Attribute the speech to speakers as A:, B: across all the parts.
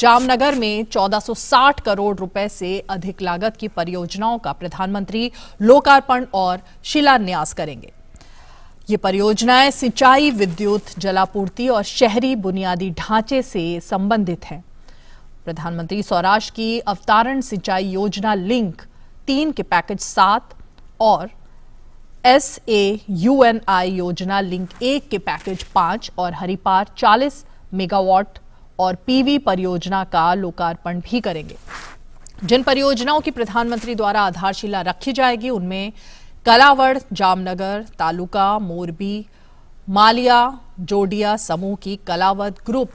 A: जामनगर में 1460 करोड़ रुपए से अधिक लागत की परियोजनाओं का प्रधानमंत्री लोकार्पण और शिलान्यास करेंगे। ये परियोजनाएं सिंचाई, विद्युत, जलापूर्ति और शहरी बुनियादी ढांचे से संबंधित हैं। प्रधानमंत्री सौराष्ट्र की अवतारण सिंचाई योजना लिंक 3 के पैकेज 7 और SAUNI योजना लिंक 1 के पैकेज 5 और हरिपार 40 मेगावाट और PV परियोजना का लोकार्पण भी करेंगे। जिन परियोजनाओं की प्रधानमंत्री द्वारा आधारशिला रखी जाएगी उनमें कलावड़, जामनगर, तालुका, मोरबी, मालिया, जोडिया समूह की कलावद ग्रुप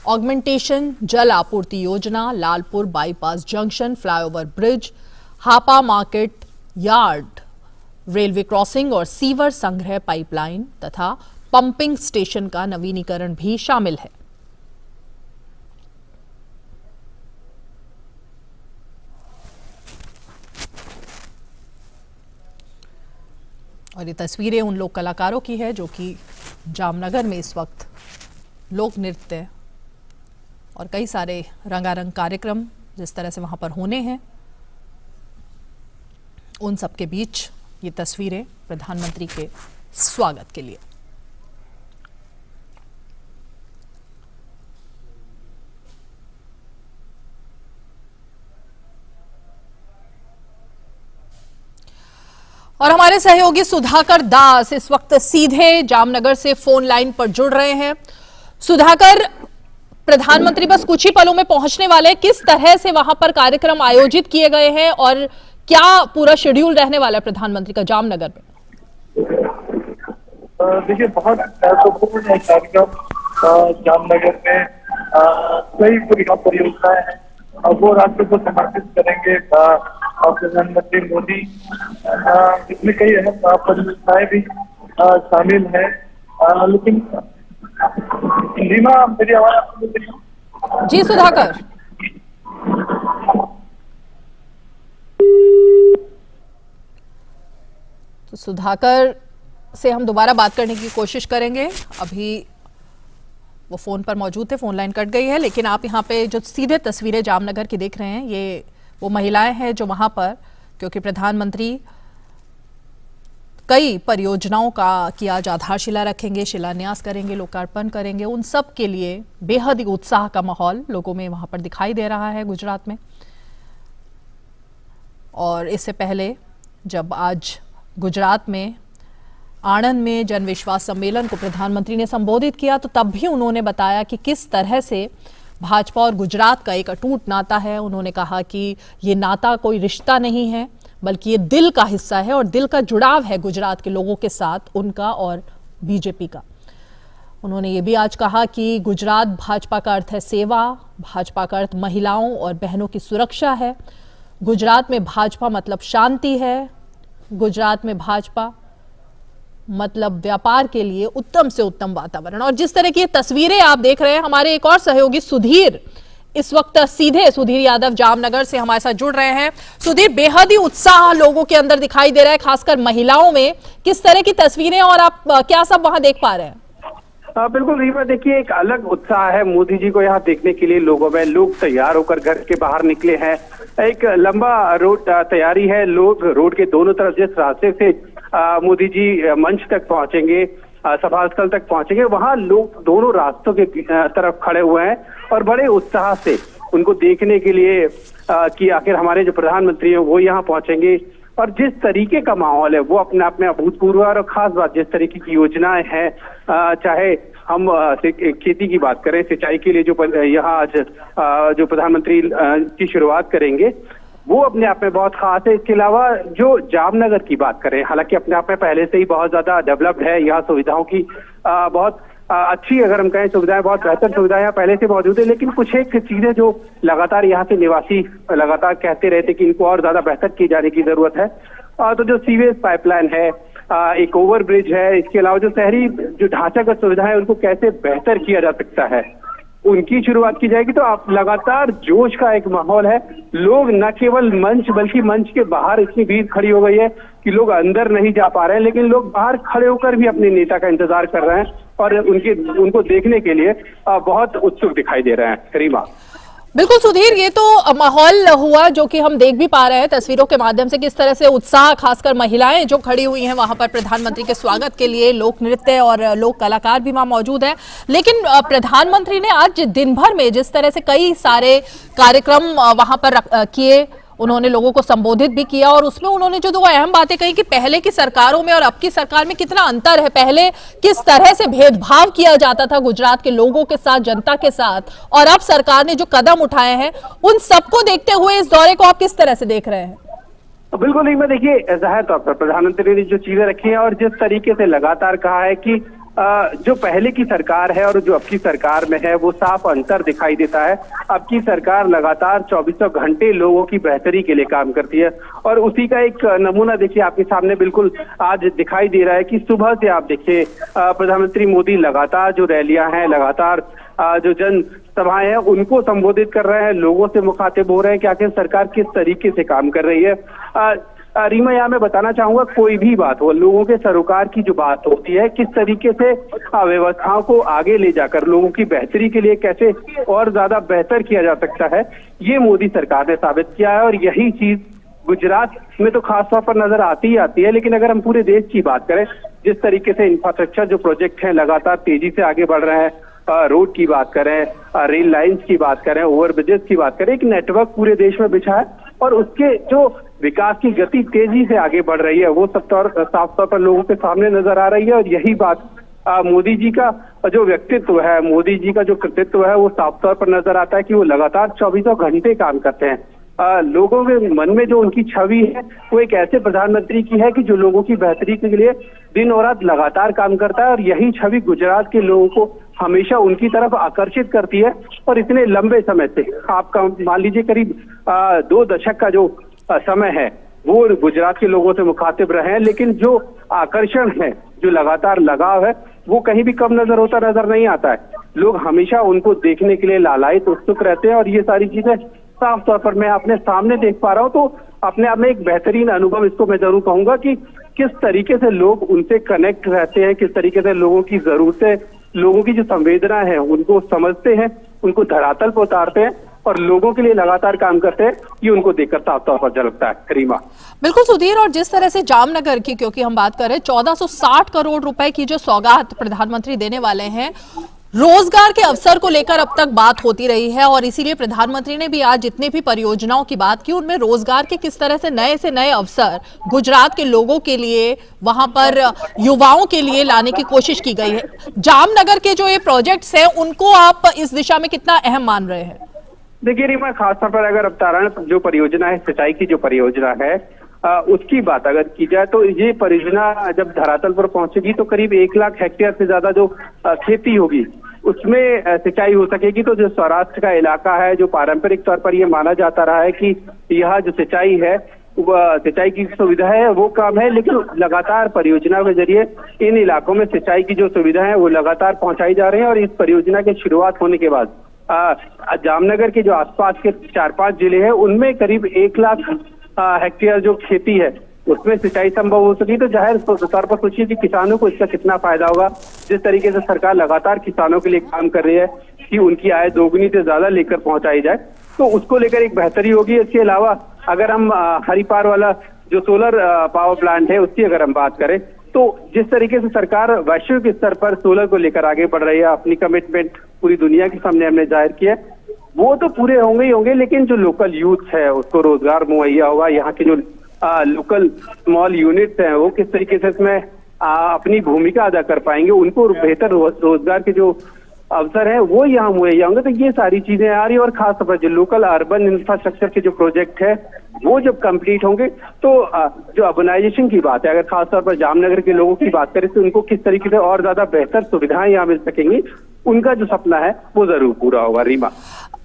A: ऑगमेंटेशन जल आपूर्ति योजना, Lalpur bypass junction, flyover bridge, Hapa market yard, railway crossing और सीवर संग्रह पाइपलाइन तथा पंपिंग स्टेशन का नवीनीकरण भी शामिल है। और ये तस्वीरें उन लोक कलाकारों की है जो कि जामनगर में इस वक्त लोक नृत्य और कई सारे रंगारंग कार्यक्रम जिस तरह से वहां पर होने हैं, उन सब के बीच ये तस्वीरें प्रधानमंत्री के स्वागत के लिए। और हमारे सहयोगी सुधाकर दास इस वक्त सीधे जामनगर से फोन लाइन पर जुड़ रहे हैं। सुधाकर, प्रधानमंत्री बस कुछ ही पलों में पहुंचने वाले, किस तरह से वहां पर कार्यक्रम आयोजित किए गए हैं और क्या पूरा शेड्यूल रहने वाला है प्रधानमंत्री का जामनगर में?
B: देखिए, बहुत महत्वपूर्ण कार्यक्रम जामनगर में कई परियोजनाएं हैं, वो राष्ट्र को समर्पित करेंगे प्रधानमंत्री मोदी। इसमें कई अहम परियोजनाएं भी शामिल हैं, लेकिन रीमा, मेरी आवाज आपको मिल रही है?
A: जी सुधाकर। तो सुधाकर से हम दोबारा बात करने की कोशिश करेंगे। अभी वो फोन पर मौजूद थे, फोन लाइन कट गई है। लेकिन आप यहाँ पे जो सीधे तस्वीरें जामनगर की देख रहे हैं, ये वो महिलाएं हैं जो वहां पर, क्योंकि प्रधानमंत्री कई परियोजनाओं का की आज आधारशिला रखेंगे, शिलान्यास करेंगे, लोकार्पण करेंगे, उन सब के लिए बेहद ही उत्साह का माहौल लोगों में वहां पर दिखाई दे रहा है गुजरात में। और इससे पहले जब आज गुजरात में आणंद में जन विश्वास सम्मेलन को प्रधानमंत्री ने संबोधित किया तो तब भी उन्होंने बताया कि किस तरह से भाजपा और गुजरात का एक अटूट नाता है। उन्होंने कहा कि ये नाता कोई रिश्ता नहीं है बल्कि ये दिल का हिस्सा है और दिल का जुड़ाव है गुजरात के लोगों के साथ, उनका और बीजेपी का। उन्होंने ये भी आज कहा कि गुजरात भाजपा का अर्थ है सेवा, भाजपा का अर्थ महिलाओं और बहनों की सुरक्षा है, गुजरात में भाजपा मतलब शांति है, गुजरात में भाजपा मतलब व्यापार के लिए उत्तम से उत्तम वातावरण। और जिस तरह की ये तस्वीरें आप देख रहे हैं, हमारे एक और सहयोगी सुधीर इस वक्त सीधे, सुधीर यादव जामनगर से हमारे साथ जुड़ रहे हैं। सुधीर, बेहद ही उत्साह लोगों के अंदर दिखाई दे रहा है, खासकर महिलाओं में। किस तरह की तस्वीरें और आप क्या सब वहां देख पा रहे हैं?
C: बिल्कुल रीमा, देखिए एक अलग उत्साह है मोदी जी को यहाँ देखने के लिए लोगों में। लोग तैयार होकर घर के बाहर निकले हैं। एक लंबा रोड तैयारी है। लोग रोड के दोनों तरफ जिस रास्ते से मोदी जी मंच तक पहुंचेंगे, सभा स्थल तक पहुंचेंगे, वहां लोग दोनों रास्तों के तरफ खड़े हुए हैं और बड़े उत्साह से उनको देखने के लिए कि आखिर हमारे जो प्रधानमंत्री हैं वो यहाँ पहुंचेंगे। और जिस तरीके का माहौल है वो अपने आप में अभूतपूर्व है। और खास बात, जिस तरीके की योजनाएं हैं, चाहे हम खेती की बात करें, सिंचाई के लिए जो यहाँ आज जो प्रधानमंत्री की शुरुआत करेंगे वो अपने आप में बहुत खास है। इसके अलावा जो जामनगर की बात करें, हालांकि अपने आप में पहले से ही बहुत ज्यादा डेवलप्ड है, यहाँ सुविधाओं की बहुत अच्छी, अगर हम कहें सुविधाएं, बहुत बेहतर सुविधाएं यहाँ पहले से मौजूद है। लेकिन कुछ एक चीजें जो लगातार यहाँ के निवासी लगातार कहते रहते कि इनको और ज्यादा बेहतर किए जाने की जरूरत है। तो जो सीवेज पाइपलाइन है, एक ओवर ब्रिज है, इसके अलावा जो शहरी जो ढांचागत सुविधा है उनको कैसे बेहतर किया जा सकता है, उनकी शुरुआत की जाएगी। तो आप लगातार जोश का एक माहौल है। लोग न केवल मंच बल्कि मंच के बाहर इतनी भीड़ खड़ी हो गई है कि लोग अंदर नहीं जा पा रहे हैं, लेकिन लोग बाहर खड़े होकर भी अपने नेता का इंतजार कर रहे हैं और उनको देखने के लिए बहुत उत्सुक दिखाई दे रहे हैं। रीमा,
A: बिल्कुल सुधीर, ये तो माहौल हुआ जो कि हम देख भी पा रहे हैं तस्वीरों के माध्यम से, किस तरह से उत्साह, खासकर महिलाएं जो खड़ी हुई हैं वहां पर प्रधानमंत्री के स्वागत के लिए, लोक नृत्य और लोक कलाकार भी वहां मौजूद हैं। लेकिन प्रधानमंत्री ने आज दिन भर में जिस तरह से कई सारे कार्यक्रम वहां पर किए, उन्होंने लोगों को संबोधित भी किया और उसमें उन्होंने जो दो अहम बातें कही कि पहले की सरकारों में और अब की सरकार में कितना अंतर है। पहले किस तरह से भेदभाव किया जाता था गुजरात के लोगों के साथ, जनता के साथ, और अब सरकार ने जो कदम उठाए हैं उन सबको देखते हुए इस दौरे को आप किस तरह से देख रहे हैं?
C: बिल्कुल नहीं, मैं देखिए जाहिर तौर पर प्रधानमंत्री ने जो चीजें रखी हैं और जिस तरीके से लगातार कहा है कि जो पहले की सरकार है और जो अब की सरकार में है वो साफ अंतर दिखाई देता है। अब की सरकार लगातार 24 घंटे लोगों की बेहतरी के लिए काम करती है और उसी का एक नमूना देखिए आपके सामने बिल्कुल आज दिखाई दे रहा है कि सुबह से आप देखिए प्रधानमंत्री मोदी लगातार जो रैलियां हैं, लगातार जो जन सभाएं हैं उनको संबोधित कर रहे हैं, लोगों से मुखातिब हो रहे हैं कि आखिर सरकार किस तरीके से काम कर रही है। रीमा, यहाँ मैं बताना चाहूंगा, कोई भी बात हो, लोगों के सरोकार की जो बात होती है, किस तरीके से व्यवस्थाओं को आगे ले जाकर लोगों की बेहतरी के लिए कैसे और ज्यादा बेहतर किया जा सकता है, ये मोदी सरकार ने साबित किया है। और यही चीज गुजरात में तो खासतौर पर नजर आती ही आती है। लेकिन अगर हम पूरे देश की बात करें, जिस तरीके से इंफ्रास्ट्रक्चर जो प्रोजेक्ट हैं लगातार तेजी से आगे बढ़ रहे हैं, रोड की बात करें, रेल लाइंस की बात करें, ओवरब्रिजेस की बात करें, एक नेटवर्क पूरे देश में बिछा है और उसके जो विकास की गति तेजी से आगे बढ़ रही है वो साफ तौर पर लोगों के सामने नजर आ रही है। और यही बात मोदी जी का जो व्यक्तित्व है, मोदी जी का जो कृतित्व है वो साफ तौर पर नजर आता है कि वो लगातार 24 घंटे काम करते हैं। लोगों के मन में जो उनकी छवि है वो एक ऐसे प्रधानमंत्री की है कि जो लोगों की बेहतरी के लिए दिन और रात लगातार काम करता है और यही छवि गुजरात के लोगों को हमेशा उनकी तरफ आकर्षित करती है। और इतने लंबे समय से, आपका मान लीजिए करीब 2 दशक का जो समय है वो गुजरात के लोगों से मुखातिब रहे हैं, लेकिन जो आकर्षण है, जो लगातार लगाव है, वो कहीं भी कम नजर नहीं आता है। लोग हमेशा उनको देखने के लिए लालायित, उत्सुक रहते हैं और ये सारी चीजें साफ तौर पर मैं अपने सामने देख पा रहा हूँ। तो अपने आप में एक बेहतरीन अनुभव इसको मैं जरूर कहूंगा कि किस तरीके से लोग उनसे कनेक्ट रहते हैं, किस तरीके से लोगों की जरूरतें, लोगों की जो संवेदना है उनको समझते हैं, उनको धरातल पर उतारते हैं और लोगों के लिए लगातार काम करते हैं। ये उनको देखकर साफ तौर पर झलकता है। करीमा,
A: बिल्कुल सुधीर, और जिस तरह से जामनगर की क्योंकि हम बात कर रहे हैं, 1460 करोड़ रुपए की जो सौगात प्रधानमंत्री देने वाले हैं, रोजगार के अवसर को लेकर अब तक बात होती रही है और इसीलिए प्रधानमंत्री ने भी आज जितनी भी परियोजनाओं की बात की उनमें रोजगार के किस तरह से नए अवसर गुजरात के लोगों के लिए, वहां पर युवाओं के लिए लाने की कोशिश की गई है। जामनगर के जो ये प्रोजेक्ट्स हैं उनको आप इस दिशा में कितना अहम मान रहे हैं?
C: देखिए रीमा, खासतौर पर अगर अवतारण जो परियोजना है, सिंचाई की जो परियोजना है, उसकी बात अगर की जाए तो ये परियोजना जब धरातल पर पहुंचेगी तो करीब 1 लाख हेक्टेयर से ज्यादा जो खेती होगी उसमें सिंचाई हो सकेगी। तो जो सौराष्ट्र का इलाका है, जो पारंपरिक तौर पर ये माना जाता रहा है कि यह जो सिंचाई है, सिंचाई की सुविधा है वो कम है, लेकिन लगातार परियोजना के जरिए इन इलाकों में सिंचाई की जो सुविधा है वो लगातार पहुंचाई जा रही है। और इस परियोजना की शुरुआत होने के बाद जामनगर के जो आसपास के 4-5 जिले हैं उनमें करीब 1 लाख हेक्टेयर जो खेती है उसमें सिंचाई संभव हो सकी। तो जाहिर तौर पर सोचिए कि किसानों को इसका कितना फायदा होगा। जिस तरीके से सरकार लगातार किसानों के लिए काम कर रही है कि उनकी आय दोगुनी से ज्यादा लेकर पहुंचाई जाए, तो उसको लेकर एक बेहतरी होगी। इसके अलावा अगर हम हरिपार वाला जो सोलर पावर प्लांट है उसकी अगर हम बात करें, तो जिस तरीके से सरकार वैश्विक स्तर पर सोलर को लेकर आगे बढ़ रही है, अपनी कमिटमेंट पूरी दुनिया के सामने हमने जाहिर किया है, वो तो पूरे होंगे ही होंगे, लेकिन जो लोकल यूथ है उसको रोजगार मुहैया होगा। यहाँ के जो लोकल स्मॉल यूनिट्स हैं वो किस तरीके से इसमें अपनी भूमिका अदा कर पाएंगे, उनको बेहतर रोजगार के जो अवसर है वो यहाँ मुहैया होंगे। तो ये सारी चीजें आ रही है और खास तौर पर जो लोकल अर्बन इंफ्रास्ट्रक्चर के जो प्रोजेक्ट है वो जब कंप्लीट होंगे तो जो अर्बनाइजेशन की बात है, अगर खासतौर पर जामनगर के लोगों की बात करें तो उनको किस तरीके से और ज्यादा बेहतर सुविधाएं यहाँ मिल सकेंगी, उनका जो सपना है वो जरूर पूरा होगा। रीमा,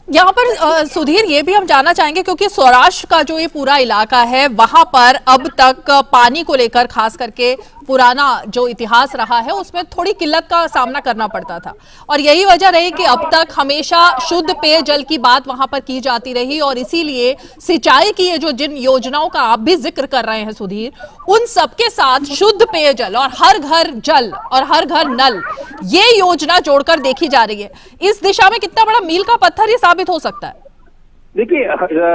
A: यहाँ पर सुधीर ये भी हम जानना चाहेंगे क्योंकि सौराष्ट्र का जो ये पूरा इलाका है वहां पर अब तक पानी को लेकर खास करके पुराना जो इतिहास रहा है उसमें थोड़ी किल्लत का सामना करना पड़ता था और यही वजह रही कि अब तक हमेशा शुद्ध पेयजल की बात वहां पर की जाती रही और इसीलिए सिंचाई की ये जो जिन योजनाओं का आप भी जिक्र कर रहे हैं सुधीर, उन सबके साथ शुद्ध पेयजल और हर घर जल और हर घर नल ये योजना जोड़कर देखी जा रही है। इस दिशा में कितना बड़ा मील का पत्थर ये साबित हो सकता है?
C: देखिए,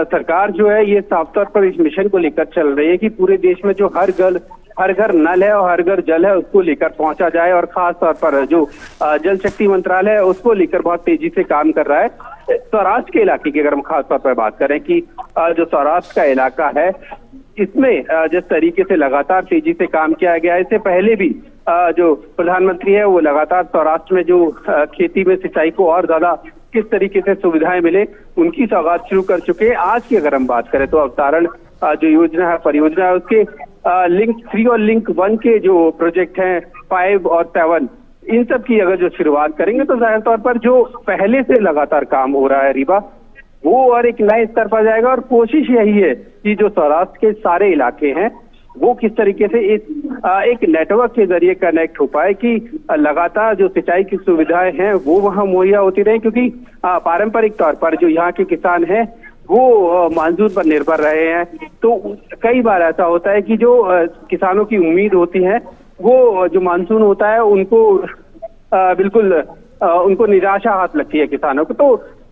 C: सरकार जो है ये साफ तौर पर इस मिशन को लेकर चल रही है कि पूरे देश में जो हर घर नल है और हर घर जल है उसको लेकर पहुंचा जाए, और खास तौर पर जो जल शक्ति मंत्रालय है उसको लेकर बहुत तेजी से काम कर रहा है। सौराष्ट्र के इलाके की अगर हम खास तौर पर बात करें कि जो सौराष्ट्र का इलाका है इसमें जिस तरीके से लगातार तेजी से काम किया गया है, इससे पहले भी जो प्रधानमंत्री है वो लगातार सौराष्ट्र में जो खेती में सिंचाई को और ज्यादा किस तरीके से सुविधाएं मिले उनकी सौगात शुरू कर चुके हैं। आज की अगर हम बात करें तो अवतारण जो योजना है, परियोजना है, उसके लिंक 3 और लिंक 1 के जो प्रोजेक्ट हैं 5 और 7, इन सब की अगर जो शुरुआत करेंगे तो जाहिर तौर पर जो पहले से लगातार काम हो रहा है रीवा, वो और एक नए स्तर पर जाएगा। और कोशिश यही है कि जो सौराष्ट्र के सारे इलाके हैं वो किस तरीके से एक नेटवर्क के जरिए कनेक्ट हो पाए कि लगातार जो सिंचाई की सुविधाएं हैं वो वहां मुहैया होती रहे, क्योंकि पारंपरिक तौर पर जो यहाँ के किसान हैं वो मानसून पर निर्भर रहे हैं। तो कई बार ऐसा होता है कि जो किसानों की उम्मीद होती है वो जो मानसून होता है उनको बिल्कुल उनको निराशा हाथ लगती है किसानों को। तो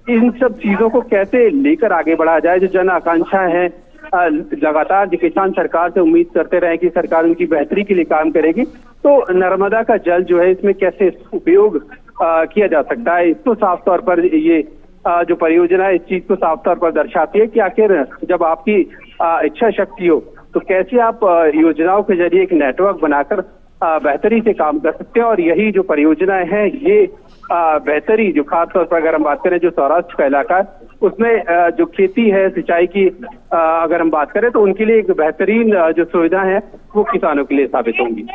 C: इन सब चीजों को कैसे लेकर आगे बढ़ा जाए, जो जन आकांक्षाएं हैं लगातार जो किसान सरकार से उम्मीद करते रहे कि सरकार उनकी बेहतरी के लिए काम करेगी, तो नर्मदा का जल जो है इसमें कैसे उपयोग किया जा सकता है, इसको साफ तौर पर ये जो परियोजना है इस चीज को साफ तौर पर दर्शाती है कि आखिर जब आपकी इच्छा शक्ति हो तो कैसे आप योजनाओं के जरिए एक नेटवर्क बनाकर बेहतरी से काम कर सकते हैं। और यही जो परियोजनाएं हैं ये बेहतरी जो खास तौर पर अगर हम बात करें जो सौराष्ट्र का इलाका है उसमें जो खेती है सिंचाई की अगर हम बात करें तो उनके लिए एक बेहतरीन जो सुविधा है वो किसानों के लिए साबित होंगी।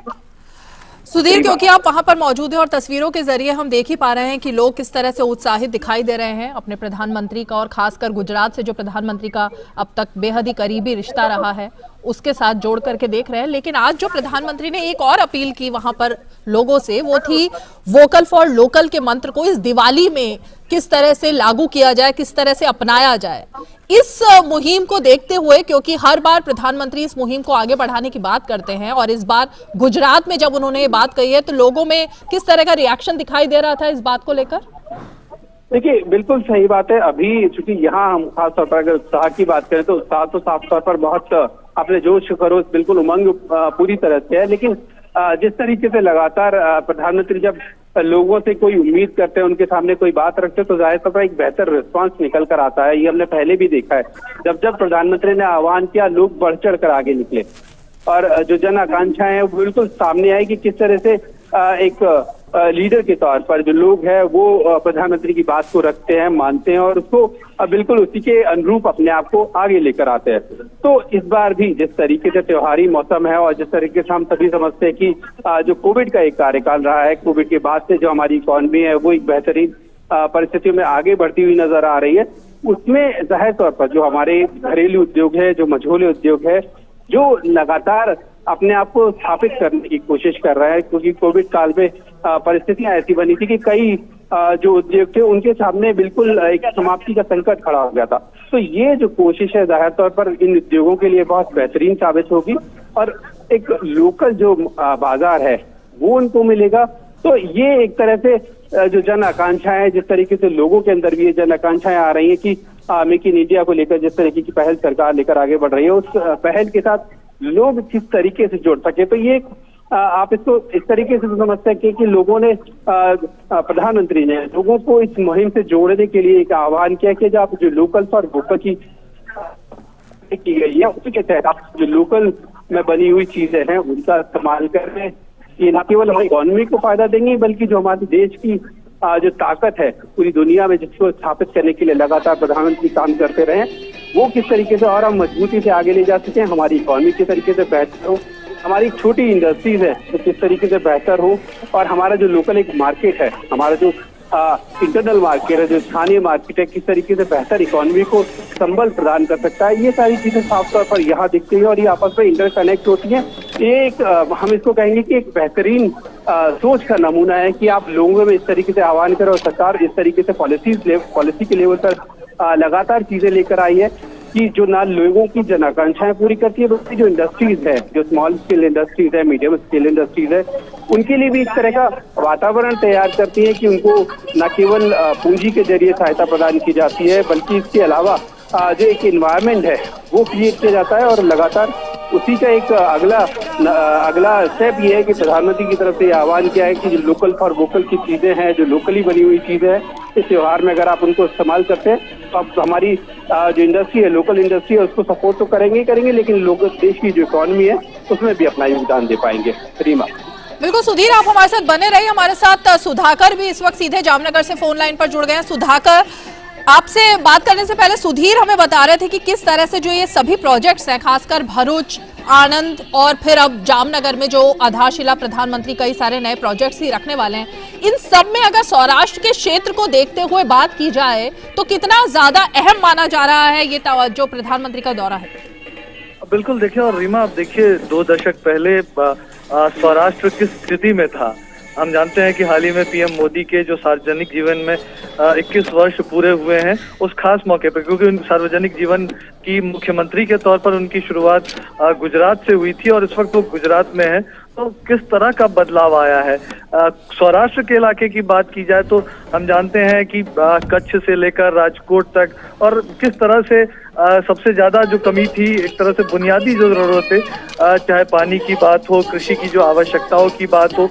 A: सुधीर, क्योंकि आप वहां पर मौजूद हैं और तस्वीरों के जरिए हम देख ही पा रहे हैं कि लोग किस तरह से उत्साहित दिखाई दे रहे हैं अपने प्रधानमंत्री का, और खासकर गुजरात से जो प्रधानमंत्री का अब तक बेहद ही करीबी रिश्ता रहा है उसके साथ जोड़ करके देख रहे हैं। लेकिन आज जो प्रधानमंत्री ने एक और अपील की वहां पर लोगों से, वो थी वोकल फॉर लोकल के मंत्र को इस दिवाली में किस तरह से लागू किया जाए, किस तरह से अपनाया जाए। इस मुहिम को देखते हुए, क्योंकि हर बार प्रधानमंत्री इस मुहिम को आगे बढ़ाने की बात करते हैं और इस बार गुजरात में जब उन्होंने ये बात कही है तो लोगों में किस तरह का रिएक्शन दिखाई दे रहा था इस बात को लेकर?
C: देखिए, बिल्कुल सही बात है। अभी चूंकि यहाँ हम खास तौर पर अगर उत्साह की बात करें तो उत्साह तो साफ तौर पर बहुत अपने जोश खरोश बिल्कुल उमंग पूरी तरह से है, लेकिन जिस तरीके से लगातार प्रधानमंत्री जब लोगों से कोई उम्मीद करते हैं उनके सामने कोई बात रखते हैं तो जाहिर तौर पर एक बेहतर रिस्पांस निकल कर आता है। ये हमने पहले भी देखा है, जब जब प्रधानमंत्री ने आह्वान किया लोग बढ़ चढ़ कर आगे निकले और जो जन आकांक्षाएं हैं वो बिल्कुल सामने आई कि किस तरह से एक लीडर के तौर पर जो लोग हैं वो प्रधानमंत्री की बात को रखते हैं, मानते हैं और उसको बिल्कुल उसी के अनुरूप अपने आप को आगे लेकर आते हैं। तो इस बार भी जिस तरीके से त्योहारी मौसम है और जिस तरीके से हम सभी समझते हैं कि जो कोविड का एक कार्यकाल रहा है, कोविड के बाद से जो हमारी इकॉनमी है वो एक बेहतरीन परिस्थितियों में आगे बढ़ती हुई नजर आ रही है, उसमें जाहिर तौर पर जो हमारे घरेलू उद्योग है, जो मझोले उद्योग है, जो लगातार अपने आप को स्थापित करने की कोशिश कर रहा है, क्योंकि कोविड काल में परिस्थितियां ऐसी बनी थी कि कई जो उद्योग थे उनके सामने बिल्कुल एक समाप्ति का संकट खड़ा हो गया था। तो ये जो कोशिश है जाहिर तौर पर इन उद्योगों के लिए बहुत बेहतरीन साबित होगी और एक लोकल जो बाजार है वो उनको मिलेगा। तो ये एक तरह से जो जन आकांक्षाएं है, जिस तरीके से लोगों के अंदर भी ये जन आकांक्षाएं आ रही है कि मेक इन इंडिया को लेकर जिस तरीके की पहल सरकार लेकर आगे बढ़ रही है, उस पहल के साथ लोग किस तरीके से जुड़ सके। तो ये आप इसको इस तरीके से समझते हैं कि लोगों ने प्रधानमंत्री ने लोगों को इस मुहिम से जोड़ने के लिए एक आह्वान किया कि जब जो लोकल फॉर वोकल की गई है उसी के तहत जो लोकल में बनी हुई चीजें हैं उनका इस्तेमाल कर रहे हैं। ये न केवल हमारी इकोनॉमी को फायदा देंगे बल्कि जो हमारे देश की जो ताकत है पूरी दुनिया में जिसको स्थापित करने के लिए लगातार प्रधानमंत्री काम करते रहे, वो किस तरीके से और हम मजबूती से आगे ले जा सकें, हमारी इकोनॉमी किस तरीके से बेहतर हो, हमारी छोटी इंडस्ट्रीज है तो किस तरीके से बेहतर हो और हमारा जो लोकल एक मार्केट है, हमारा जो इंटरनल मार्केट है, जो स्थानीय मार्केट है, किस तरीके से बेहतर इकोनॉमी को संबल प्रदान कर सकता है। ये सारी चीजें साफ तौर पर यहाँ दिखती है और ये आपस में इंटरकनेक्ट होती हैं। ये एक हम इसको कहेंगे कि एक बेहतरीन सोच का नमूना है कि आप लोगों में इस तरीके से आह्वान करें और सरकार इस तरीके से पॉलिसी के लेवल पर लगातार चीजें लेकर आई है कि जो ना लोगों की जन आकांक्षाएं पूरी करती है बल्कि जो इंडस्ट्रीज है, जो स्मॉल स्केल इंडस्ट्रीज है, मीडियम स्केल इंडस्ट्रीज है, उनके लिए भी इस तरह का वातावरण तैयार करती है कि उनको न केवल पूंजी के जरिए सहायता प्रदान की जाती है बल्कि इसके अलावा जो एक इन्वायरमेंट है वो क्रिएट किया जाता है। और लगातार उसी का एक अगला स्टेप ये है कि प्रधानमंत्री की तरफ से ये आह्वान किया है कि जो लोकल फॉर वोकल की चीजें हैं, जो लोकली बनी हुई चीजें हैं, इस त्योहार में अगर आप उनको इस्तेमाल करते हैं तो आप हमारी जो इंडस्ट्री है, लोकल इंडस्ट्री है, उसको सपोर्ट तो करेंगे, लेकिन लोग देश की जो इकोनॉमी है उसमें भी अपना योगदान दे पाएंगे। रीमा,
A: बिल्कुल सुधीर, आप हमारे साथ बने रहिए। हमारे साथ सुधाकर भी इस वक्त सीधे जामनगर से फोन लाइन पर जुड़ गए हैं। सुधाकर, आपसे बात करने से पहले सुधीर हमें बता रहे थे कि किस तरह से जो ये सभी प्रोजेक्ट्स हैं, खासकर भरूच, आनंद और फिर अब जामनगर में जो आधारशिला प्रधानमंत्री कई सारे नए प्रोजेक्ट्स ही रखने वाले हैं, इन सब में अगर सौराष्ट्र के क्षेत्र को देखते हुए बात की जाए तो कितना ज्यादा अहम माना जा रहा है ये जो प्रधानमंत्री का दौरा है?
B: बिल्कुल, देखिए, और रीमा, आप देखिए 2 दशक पहले सौराष्ट्र किस स्थिति में था। हम जानते हैं कि हाल ही में पीएम मोदी के जो सार्वजनिक जीवन में 21 वर्ष पूरे हुए हैं, उस खास मौके पर, क्योंकि उन सार्वजनिक जीवन की मुख्यमंत्री के तौर पर उनकी शुरुआत गुजरात से हुई थी और इस वक्त वो गुजरात में है, तो किस तरह का बदलाव आया है। सौराष्ट्र के इलाके की बात की जाए तो हम जानते हैं कि कच्छ से लेकर राजकोट तक, और किस तरह से सबसे ज्यादा जो कमी थी एक तरह से बुनियादी जो जरूरतें, चाहे पानी की बात हो, कृषि की जो आवश्यकताओं की बात हो,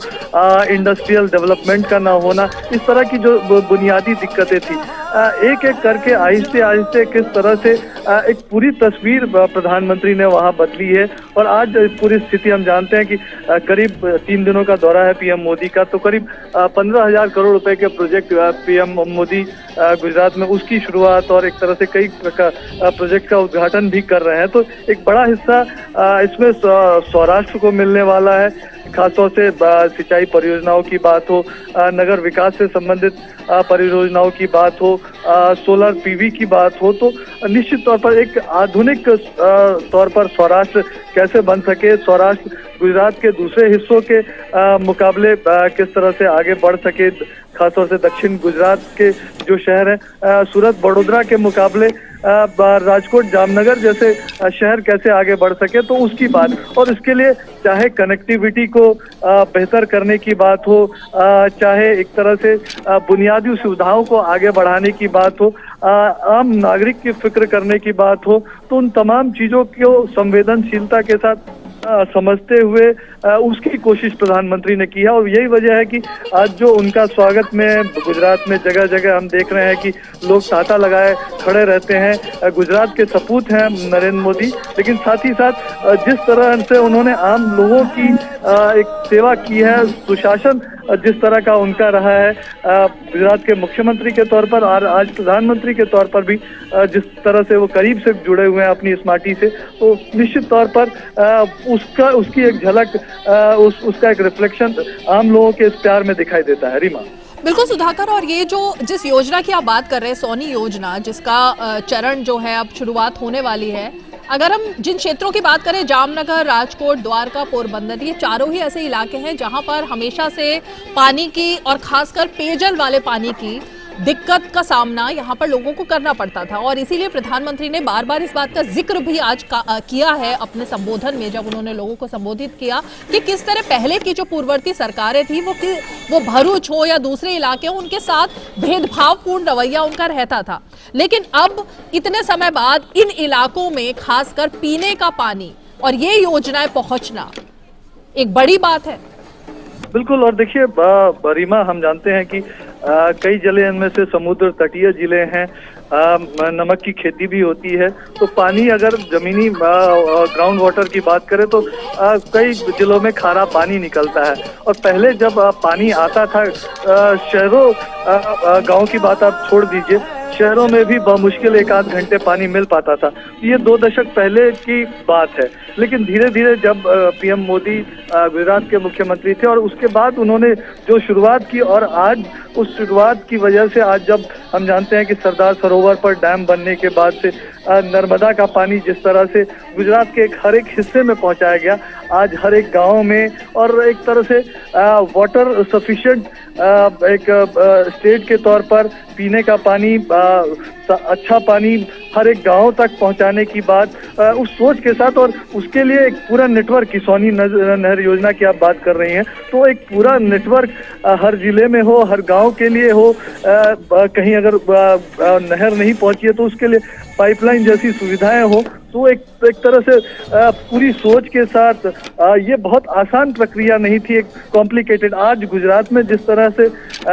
B: इंडस्ट्रियल डेवलपमेंट का ना होना, इस तरह की जो बुनियादी दिक्कतें थी, एक एक करके आहिस्ते आहिस्ते किस तरह से एक पूरी तस्वीर प्रधानमंत्री ने वहां बदली है। और आज पूरी स्थिति हम जानते हैं कि करीब 3 दिनों का दौरा है पीएम मोदी का, तो करीब 15,000 करोड़ रुपए के प्रोजेक्ट पीएम मोदी गुजरात में उसकी शुरुआत और एक तरह से कई प्रोजेक्ट का उद्घाटन भी कर रहे हैं। तो एक बड़ा हिस्सा इसमें सौराष्ट्र को मिलने वाला है, खासतौर से सिंचाई परियोजनाओं की बात हो, नगर विकास से संबंधित परियोजनाओं की बात हो, सोलर पीवी की बात हो, तो निश्चित तौर पर एक आधुनिक तौर पर सौराष्ट्र कैसे बन सके, सौराष्ट्र गुजरात के दूसरे हिस्सों के मुकाबले किस तरह से आगे बढ़ सके, खासतौर से दक्षिण गुजरात के जो शहर है, सूरत बड़ोदरा के मुकाबले राजकोट जामनगर जैसे शहर कैसे आगे बढ़ सके, तो उसकी बात, और इसके लिए चाहे कनेक्टिविटी को बेहतर करने की बात हो, चाहे एक तरह से बुनियादी सुविधाओं को आगे बढ़ाने की बात हो, आम नागरिक की फिक्र करने की बात हो, तो उन तमाम चीजों को संवेदनशीलता के साथ समझते हुए उसकी कोशिश प्रधानमंत्री ने की है। और यही वजह है कि आज जो उनका स्वागत में गुजरात में जगह जगह हम देख रहे हैं कि लोग तांता लगाए खड़े रहते हैं। गुजरात के सपूत हैं नरेंद्र मोदी, लेकिन साथ ही साथ जिस तरह से उन्होंने आम लोगों की एक सेवा की है, सुशासन जिस तरह का उनका रहा है गुजरात के मुख्यमंत्री के तौर पर और आज प्रधानमंत्री के तौर पर भी जिस तरह से वो करीब से जुड़े हुए हैं अपनी इस माटी से, तो निश्चित तौर पर उसकी एक झलक, उसका एक रिफ्लेक्शन आम लोगों के इस प्यार में दिखाई देता है। रीमा,
A: बिल्कुल सुधाकर, और ये जो जिस योजना की आप बात कर रहे हैं, सोनी योजना, जिसका चरण जो है अब शुरुआत होने वाली है, अगर हम जिन क्षेत्रों की बात करें, जामनगर, राजकोट, द्वारका, पोरबंदर, ये चारों ही ऐसे इलाके हैं जहां पर हमेशा से पानी की और खासकर पेयजल वाले पानी की दिक्कत का सामना यहाँ पर लोगों को करना पड़ता था। और इसीलिए प्रधानमंत्री ने बार बार इस बात का जिक्र भी आज किया है अपने संबोधन में, जब उन्होंने लोगों को संबोधित किया कि किस तरह पहले की जो पूर्ववर्ती सरकारें थी वो भरूच हो या दूसरे इलाके हो, उनके साथ भेदभावपूर्ण रवैया उनका रहता था। लेकिन अब इतने समय बाद इन इलाकों में खासकर पीने का पानी और ये योजनाएं पहुंचना एक बड़ी बात है।
B: बिल्कुल, और देखिए रीमा, हम जानते हैं कि कई जिले इनमें से समुद्र तटीय जिले हैं, नमक की खेती भी होती है, तो पानी अगर जमीनी ग्राउंड वाटर की बात करें तो कई जिलों में खारा पानी निकलता है। और पहले जब पानी आता था, शहरों गांव की बात आप छोड़ दीजिए, शहरों में भी बमुश्किल 1-8 घंटे पानी मिल पाता था। ये 2 दशक पहले की बात है। लेकिन धीरे धीरे जब पीएम मोदी गुजरात के मुख्यमंत्री थे और उसके बाद उन्होंने जो शुरुआत की, और आज उस शुरुआत की वजह से आज जब हम जानते हैं कि सरदार सरोवर पर डैम बनने के बाद से नर्मदा का पानी जिस तरह से गुजरात के हर एक हिस्से में पहुंचाया गया, आज हर एक गांव में, और एक तरह से वाटर सफिशिएंट एक स्टेट के तौर पर पीने का पानी, अच्छा पानी हर एक गांव तक पहुंचाने की बात, उस सोच के साथ, और उसके लिए एक पूरा नेटवर्क, किसौनी नहर योजना की आप बात कर रही हैं, तो एक पूरा नेटवर्क हर जिले में हो, हर गांव के लिए हो। कहीं अगर नहर नहीं पहुंची है तो उसके लिए पाइपलाइन जैसी सुविधाएं हो। तो एक तरह से पूरी सोच के साथ ये बहुत आसान प्रक्रिया नहीं थी, एक कॉम्प्लिकेटेड। आज गुजरात में जिस तरह से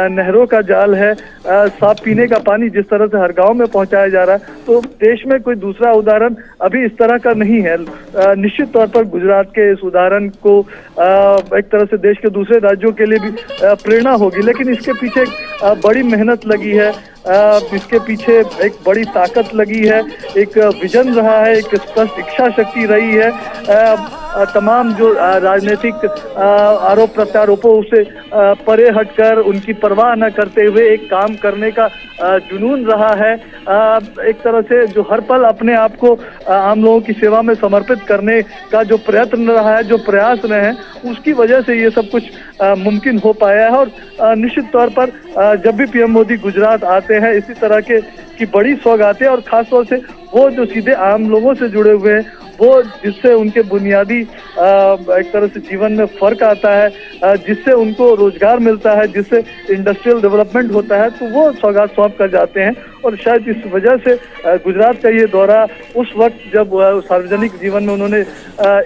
B: नहरों का जाल है, साफ पीने का पानी जिस तरह से हर गांव में पहुंचाया जा रहा है, तो देश में कोई दूसरा उदाहरण अभी इस तरह का नहीं है। निश्चित तौर पर गुजरात के इस उदाहरण को एक तरह से देश के दूसरे राज्यों के लिए भी प्रेरणा होगी, लेकिन इसके पीछे एक बड़ी मेहनत लगी है, इसके पीछे एक बड़ी ताकत लगी है, एक विजन रहा है, एक स्पष्ट इच्छा शक्ति रही है। तमाम जो राजनीतिक आरोप प्रत्यारोपों से परे हटकर, उनकी परवाह न करते हुए एक काम करने का जुनून रहा है। एक तरह से जो हर पल अपने आप को आम लोगों की सेवा में समर्पित करने का जो प्रयत्न रहा है, जो प्रयास रहे हैं, उसकी वजह से ये सब कुछ मुमकिन हो पाया है। और निश्चित तौर पर जब भी पीएम मोदी गुजरात आते हैं, इसी तरह की बड़ी सौगातें, और खास तौर से वो जो सीधे आम लोगों से जुड़े हुए हैं, वो जिससे उनके बुनियादी एक तरह से जीवन में फर्क आता है, जिससे उनको रोजगार मिलता है, जिससे इंडस्ट्रियल डेवलपमेंट होता है, तो वो सौगात सौंप कर जाते हैं। और शायद इस वजह से गुजरात का ये दौरा उस वक्त जब सार्वजनिक जीवन में उन्होंने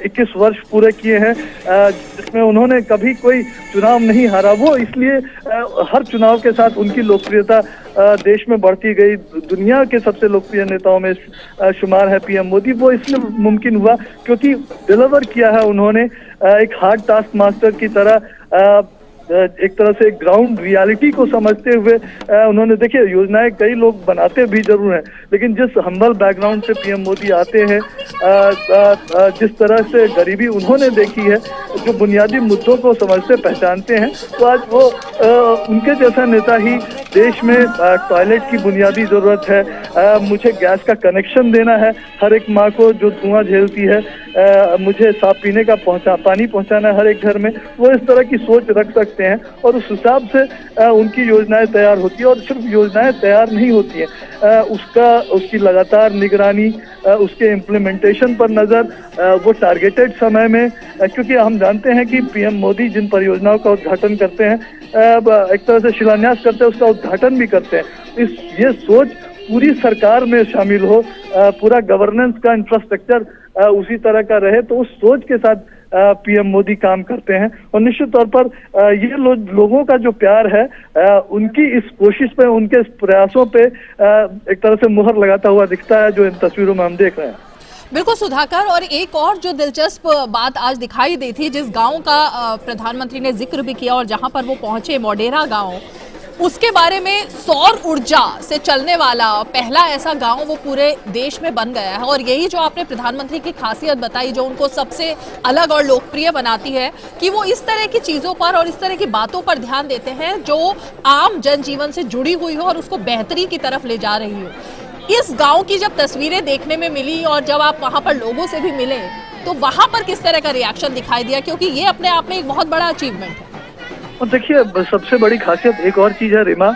B: 21 वर्ष पूरे किए हैं, जिसमें उन्होंने कभी कोई चुनाव नहीं हारा, वो इसलिए हर चुनाव के साथ उनकी लोकप्रियता देश में बढ़ती गई। दुनिया के सबसे लोकप्रिय नेताओं में शुमार है पीएम मोदी। वो इसलिए मुमकिन हुआ क्योंकि डिलीवर किया है उन्होंने एक हार्ड टास्क मास्टर की तरह, एक तरह से ग्राउंड रियलिटी को समझते हुए उन्होंने, देखिए, योजनाएं कई लोग बनाते भी जरूर हैं, लेकिन जिस हम्बल बैकग्राउंड से पीएम मोदी आते हैं, जिस तरह से गरीबी उन्होंने देखी है, जो बुनियादी मुद्दों को समझते पहचानते हैं, तो आज वो उनके जैसा नेता ही देश में टॉयलेट की बुनियादी जरूरत है, मुझे गैस का कनेक्शन देना है हर एक माँ को जो धुआं झेलती है, मुझे साफ पीने का पानी पहुंचाना है हर एक घर में, वो इस तरह की सोच रख सकते हैं और उस हिसाब से उनकी योजनाएं तैयार होती है। और सिर्फ योजनाएं तैयार नहीं होती हैं, उसकी लगातार निगरानी, उसके इम्प्लीमेंटेशन पर नजर, वो टारगेटेड समय में, क्योंकि हम जानते हैं कि पीएम मोदी जिन परियोजनाओं का उद्घाटन करते हैं, एक तरह से शिलान्यास करते हैं, उसका उद्घाटन भी करते हैं। ये सोच पूरी सरकार में शामिल हो, पूरा गवर्नेंस का इंफ्रास्ट्रक्चर उसी तरह का रहे, तो उस सोच के साथ पीएम मोदी काम करते हैं। और निश्चित तौर पर ये लोगों का जो प्यार है, उनकी इस कोशिश पे, उनके इस प्रयासों पे एक तरह से मुहर लगाता हुआ दिखता है, जो इन तस्वीरों में हम देख रहे हैं।
A: बिल्कुल सुधाकर, और एक और जो दिलचस्प बात आज दिखाई दी थी, जिस गांव का प्रधानमंत्री ने जिक्र भी किया और जहां पर वो पहुंचे, मोढेरा गांव, उसके बारे में सौर ऊर्जा से चलने वाला पहला ऐसा गांव वो पूरे देश में बन गया है। और यही जो आपने प्रधानमंत्री की खासियत बताई, जो उनको सबसे अलग और लोकप्रिय बनाती है, कि वो इस तरह की चीज़ों पर और इस तरह की बातों पर ध्यान देते हैं जो आम जनजीवन से जुड़ी हुई हो और उसको बेहतरी की तरफ ले जा रही हो। इस गांव की जब तस्वीरें देखने में मिली और जब आप वहां पर लोगों से भी मिले, तो वहां पर किस तरह का रिएक्शन दिखाई दिया, क्योंकि ये अपने आप में एक बहुत बड़ा अचीवमेंट है।
B: और देखिए, सबसे बड़ी खासियत एक और चीज है रीमा,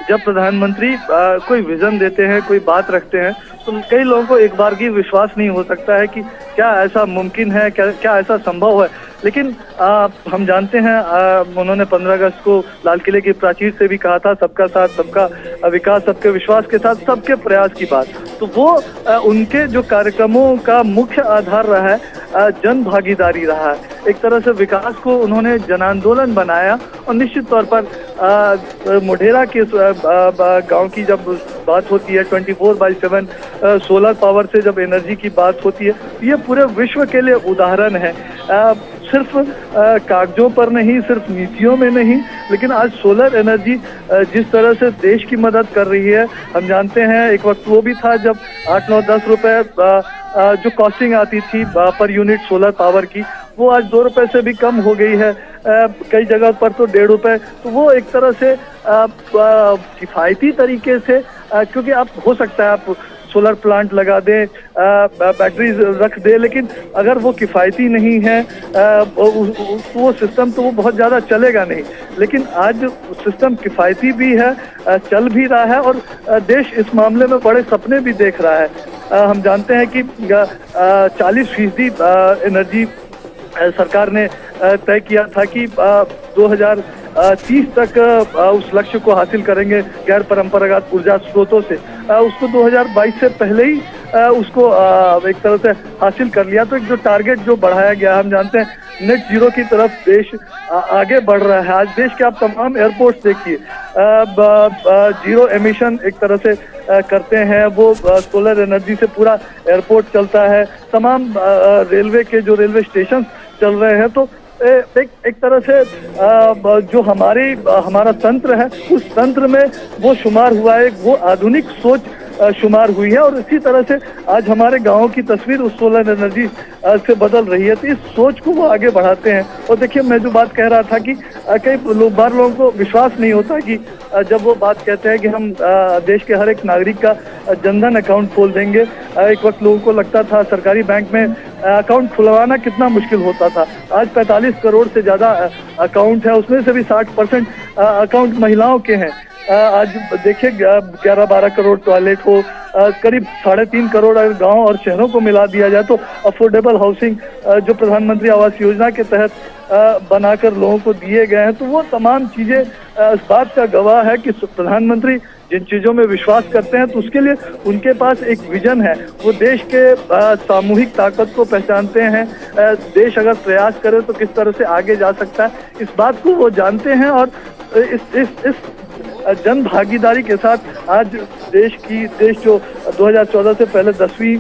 B: जब प्रधानमंत्री कोई विजन देते हैं, कोई बात रखते हैं, तो कई लोगों को एक बार की विश्वास नहीं हो सकता है कि क्या ऐसा मुमकिन है, क्या ऐसा संभव है। लेकिन हम जानते हैं, उन्होंने 15 अगस्त को लाल किले की प्राचीर से भी कहा था, सबका साथ, सबका विकास, सबके विश्वास के साथ सबके प्रयास की बात। तो वो उनके जो कार्यक्रमों का मुख्य आधार रहा है, जन भागीदारी रहा है। एक तरह से विकास को उन्होंने जन आंदोलन बनाया। और निश्चित तौर पर मोढेरा के गांव की जब बात होती है, 24/7 सोलर पावर से जब एनर्जी की बात होती है, ये पूरे विश्व के लिए उदाहरण है। सिर्फ कागजों पर नहीं, सिर्फ नीतियों में नहीं, लेकिन आज सोलर एनर्जी जिस तरह से देश की मदद कर रही है, हम जानते हैं एक वक्त वो भी था जब 8, 9, 10 रुपए जो कॉस्टिंग आती थी पर यूनिट सोलर पावर की, वो आज 2 रुपए से भी कम हो गई है, कई जगह पर तो 1.5 रुपए। तो वो एक तरह से किफायती तरीके से, क्योंकि आप हो सकता है आप सोलर प्लांट लगा दें, बैटरी रख दे, लेकिन अगर वो किफ़ायती नहीं है वो सिस्टम, तो वो बहुत ज़्यादा चलेगा नहीं। लेकिन आज सिस्टम किफ़ायती भी है, चल भी रहा है, और देश इस मामले में बड़े सपने भी देख रहा है। हम जानते हैं कि 40% एनर्जी सरकार ने तय किया था कि 2030 तक उस लक्ष्य को हासिल करेंगे गैर परंपरागत ऊर्जा स्रोतों से। उसको 2022 से पहले ही उसको एक तरह से हासिल कर लिया। तो एक जो टारगेट जो बढ़ाया गया, हम जानते हैं नेट जीरो की तरफ देश आगे बढ़ रहा है। आज देश के आप तमाम एयरपोर्ट्स देखिए जीरो एमिशन एक तरह से करते हैं, वो सोलर एनर्जी से पूरा एयरपोर्ट चलता है, तमाम रेलवे के जो रेलवे स्टेशन चल रहे हैं। तो एक तरह से जो हमारा तंत्र है, उस तंत्र में वो शुमार हुआ है, वो आधुनिक सोच शुमार हुई है। और इसी तरह से आज हमारे गांवों की तस्वीर उस सोलर एनर्जी से बदल रही है। तो इस सोच को वो आगे बढ़ाते हैं। और देखिए, मैं जो बात कह रहा था कि कई बार लोगों को विश्वास नहीं होता कि जब वो बात कहते हैं कि हम देश के हर एक नागरिक का जनधन अकाउंट खोल देंगे। एक वक्त लोगों को लगता था सरकारी बैंक में अकाउंट खुलवाना कितना मुश्किल होता था। आज 45 करोड़ से ज्यादा अकाउंट है, उसमें से भी 60% अकाउंट महिलाओं के हैं। आज देखिए 11-12 करोड़ टॉयलेट हो, करीब 3.5 करोड़ अगर गांव और शहरों को मिला दिया जाए तो अफोर्डेबल हाउसिंग जो प्रधानमंत्री आवास योजना के तहत बनाकर लोगों को दिए गए हैं। तो वो तमाम चीजें इस बात का गवाह है कि प्रधानमंत्री जिन चीजों में विश्वास करते हैं तो उसके लिए उनके पास एक विजन है। वो देश के सामूहिक ताकत को पहचानते हैं। देश अगर प्रयास करे तो किस तरह से आगे जा सकता है, इस बात को वो जानते हैं। और इस जन भागीदारी के साथ आज देश जो 2014 से पहले 10वीं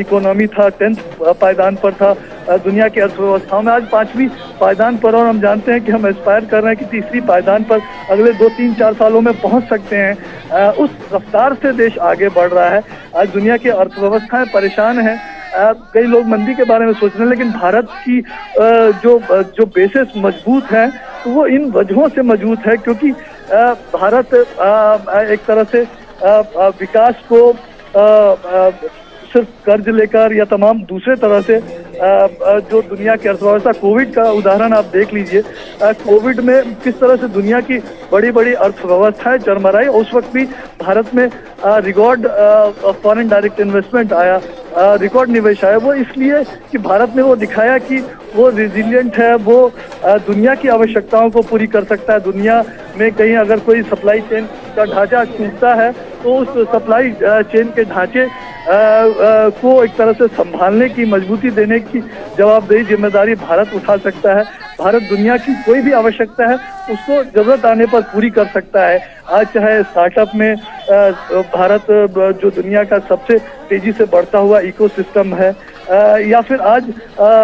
B: इकोनॉमी था, 10th पायदान पर था दुनिया की अर्थव्यवस्थाओं में, आज 5वीं पायदान पर। और हम जानते हैं कि हम एस्पायर कर रहे हैं कि 3री पायदान पर अगले 2-3-4 सालों में पहुंच सकते हैं। उस रफ्तार से देश आगे बढ़ रहा है। आज दुनिया की अर्थव्यवस्थाएं परेशान हैं। कई लोग मंदी के बारे में सोच रहे हैं, लेकिन भारत की जो बेसिस मजबूत है तो वो इन वजहों से मजबूत है क्योंकि भारत एक तरह से विकास को सिर्फ कर्ज लेकर या तमाम दूसरे तरह से जो दुनिया की अर्थव्यवस्था, कोविड का उदाहरण आप देख लीजिए। कोविड में किस तरह से दुनिया की बड़ी बड़ी अर्थव्यवस्थाएं चरमराई, उस वक्त भी भारत में रिकॉर्ड फॉरेन डायरेक्ट इन्वेस्टमेंट आया, रिकॉर्ड निवेश आया। वो इसलिए कि भारत ने वो दिखाया कि वो रिजिलियंट है, वो दुनिया की आवश्यकताओं को पूरी कर सकता है। दुनिया में कहीं अगर कोई सप्लाई चेन का ढांचा टूटता है तो उस सप्लाई चेन के ढांचे को एक तरह से संभालने की, मजबूती देने की जवाबदेही जिम्मेदारी भारत उठा सकता है। भारत दुनिया की कोई भी आवश्यकता है उसको जरूरत आने पर पूरी कर सकता है। आज चाहे स्टार्टअप में भारत जो दुनिया का सबसे तेजी से बढ़ता हुआ इकोसिस्टम है, या फिर आज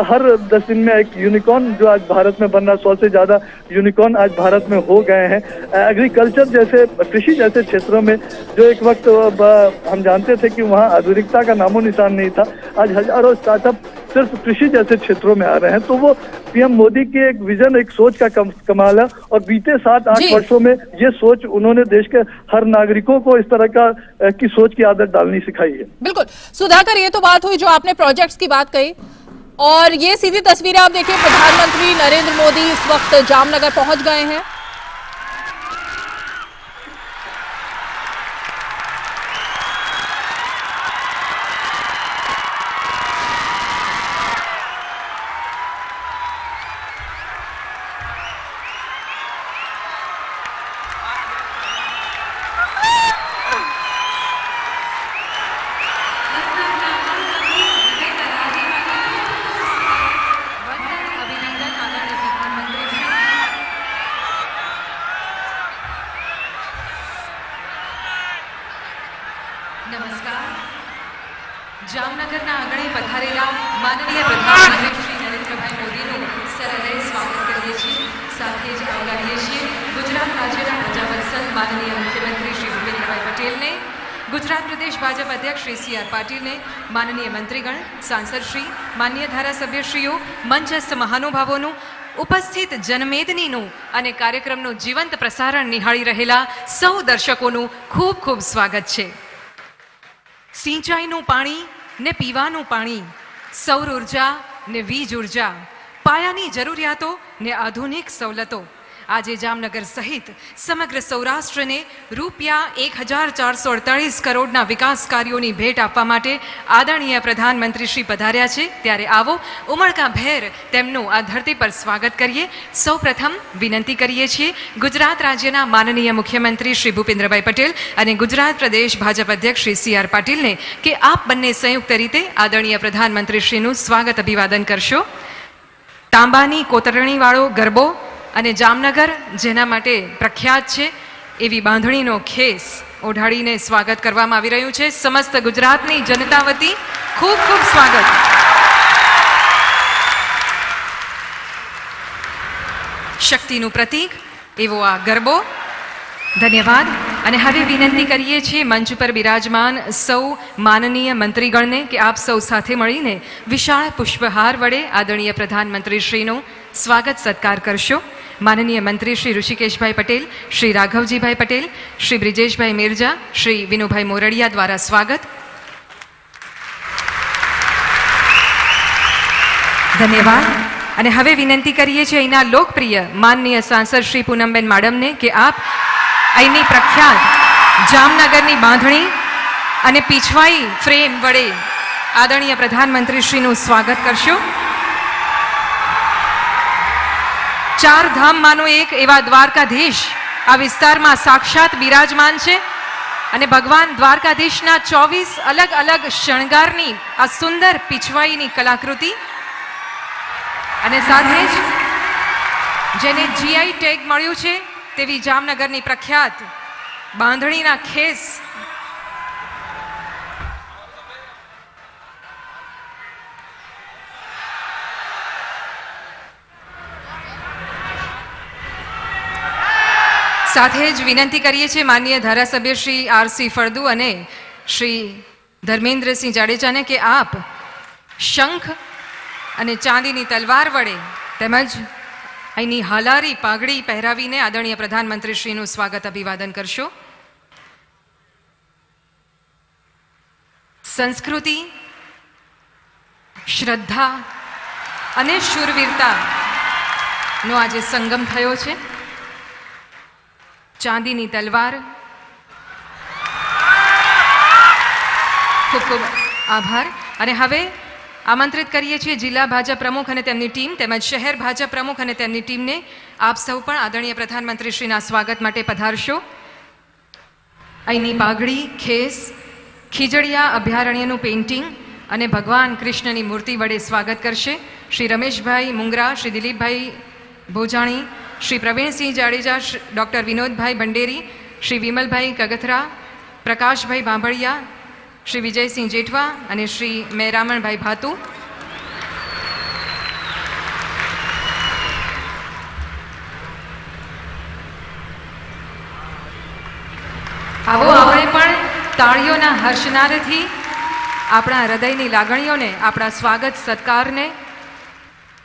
B: हर 10 दिन में एक यूनिकॉर्न जो आज भारत में बन रहा, 100 से ज्यादा यूनिकॉर्न आज भारत में हो गए हैं। एग्रीकल्चर जैसे, कृषि जैसे क्षेत्रों में जो एक वक्त हम जानते थे कि वहाँ आधुनिकता का नामो निशान नहीं था, आज हजारों स्टार्टअप सिर्फ कृषि जैसे क्षेत्रों में आ रहे हैं। तो वो पीएम मोदी की एक विजन, एक सोच का कमाल है। और बीते 7-8 वर्षों में ये सोच उन्होंने देश के हर नागरिकों को इस तरह की सोच की आदत डालनी सिखाई है।
A: बिल्कुल सुधाकर, ये तो बात हुई जो आपने प्रोजेक्ट्स की बात कही, और ये सीधी तस्वीरें आप देखिए, प्रधानमंत्री नरेंद्र मोदी इस वक्त जामनगर पहुंच गए हैं।
D: નમસ્કાર. જામનગરના આંગણે પધારેલા માનનીય પ્રધાનમંત્રી શ્રી નરેન્દ્રભાઈ મોદીનું સરહૃદય સ્વાગત કરીએ છીએ. સાથે જ આવકારીએ છીએ ગુજરાત રાજ્યના પ્રજાવત્સલ માનનીય મુખ્યમંત્રી શ્રી ભૂપેન્દ્રભાઈ પટેલને, ગુજરાત પ્રદેશ ભાજપ અધ્યક્ષ શ્રી સી આર પાટીલને, માનનીય મંત્રીગણ, સાંસદશ્રી, માન્ય ધારાસભ્યશ્રીઓ, મંચસ્થ મહાનુભાવોનું, ઉપસ્થિત જનમેદનીનું અને કાર્યક્રમનું જીવંત પ્રસારણ નિહાળી રહેલા સૌ દર્શકોનું ખૂબ ખૂબ સ્વાગત છે. સિંચાઈનું પાણી ને પીવાનું પાણી, સૌર ઉર્જા ને વીજ ઉર્જા, પાયાની જરૂરિયાતો ને આધુનિક સવલતો, આજે જામનગર સહિત સમગ્ર સૌરાષ્ટ્રને ₹1448 કરોડના વિકાસ કાર્યોની ભેટ આપવા માટે આદરણીય પ્રધાનમંત્રી શ્રી પધાર્યા છે, ત્યારે આવો ઉમળકાભેર તેમનું આ ધરતી પર સ્વાગત કરીએ. સૌપ્રથમ વિનંતી કરીએ છીએ ગુજરાત રાજ્યના માનનીય મુખ્યમંત્રી શ્રી ભૂપેન્દ્રભાઈ પટેલ અને ગુજરાત પ્રદેશ ભાજપ અધ્યક્ષ શ્રી CR પાટીલને કે આપ બંને સંયુક્ત રીતે આદરણીય પ્રધાનમંત્રી શ્રીનું સ્વાગત અભિવાદન કરશો. તાંબાની કોતરણીવાળો ગરબો અને જામનગર જેના માટે પ્રખ્યાત છે એવી બાંધણીનો ખેસ ઓઢાડીને સ્વાગત કરવામાં આવી રહ્યું છે. સમસ્ત ગુજરાતની જનતા વતી ખૂબ ખૂબ સ્વાગત. શક્તિનું પ્રતીક એવો આ ગરબો. ધન્યવાદ. અને હવે વિનંતી કરીએ છીએ મંચ પર બિરાજમાન સૌ માનનીય મંત્રીગણને કે આપ સૌ સાથે મળીને વિશાળ પુષ્પહાર વડે આદરણીય પ્રધાનમંત્રી શ્રીનું સ્વાગત સત્કાર કરશો. માનનીય મંત્રી શ્રી ઋષિકેશભાઈ પટેલ, શ્રી રાઘવજીભાઈ પટેલ, શ્રી બ્રિજેશભાઈ મિર્જા, શ્રી વિનુભાઈ મોરડિયા દ્વારા સ્વાગત. ધન્યવાદ. અને હવે વિનંતી કરીએ છીએ અહીંના લોકપ્રિય માનનીય સાંસદ શ્રી પૂનમબેન માડમને કે આપ અહીંની પ્રખ્યાત જામનગરની બાંધણી અને પીછવાઈ ફ્રેમ વડે આદરણીય પ્રધાનમંત્રી શ્રીનું સ્વાગત કરશો. ચાર ધામમાંનો એક એવા દ્વારકાધીશ આ વિસ્તારમાં સાક્ષાત બિરાજમાન છે અને ભગવાન દ્વારકાધીશના 24 અલગ અલગ શણગારની આ સુંદર પીછવાઈની કલાકૃતિ અને સાથે જ જેને GI ટેગ મળ્યું છે તેવી જામનગરની પ્રખ્યાત બાંધણીના ખેસ. સાથે જ વિનંતી કરીએ છીએ માનનીય ધારાસભ્ય શ્રી RC ફળદુ અને શ્રી ધર્મેન્દ્રસિંહ જાડેજાને કે આપ શંખ અને ચાંદીની તલવાર વડે તેમજ અહીંની હાલારી પાઘડી પહેરાવીને આદરણીય પ્રધાનમંત્રી શ્રીનું સ્વાગત અભિવાદન કરશો. સંસ્કૃતિ, શ્રદ્ધા અને શૂરવીરતાનો આજે સંગમ થયો છે. ચાંદીની તલવાર. ખૂબ ખૂબ આભાર. અને હવે આમંત્રિત કરીએ છીએ જિલ્લા ભાજપ પ્રમુખ અને તેમની ટીમ તેમજ શહેર ભાજપ પ્રમુખ અને તેમની ટીમને. આપ સૌ પણ આદરણીય પ્રધાનમંત્રી શ્રીના સ્વાગત માટે પધારશો. અહીંની પાઘડી, ખેસ, ખીજડીયા અભયારણ્યનું પેઇન્ટિંગ અને ભગવાન કૃષ્ણની મૂર્તિ વડે સ્વાગત કરશે શ્રી રમેશભાઈ મુંગરા, શ્રી દિલીપભાઈ ભોજાણી, શ્રી પ્રવીણસિંહ જાડેજા, ડૉક્ટર વિનોદભાઈ ભંડેરી, શ્રી વિમલભાઈ કગથરા, પ્રકાશભાઈ બાંભળિયા, શ્રી વિજયસિંહ જેઠવા અને શ્રી મેરામણભાઈ ભાતુ. આવો આપણે પણ તાળીઓના હર્ષનાદથી આપણા હૃદયની લાગણીઓને, આપણા સ્વાગત સત્કારને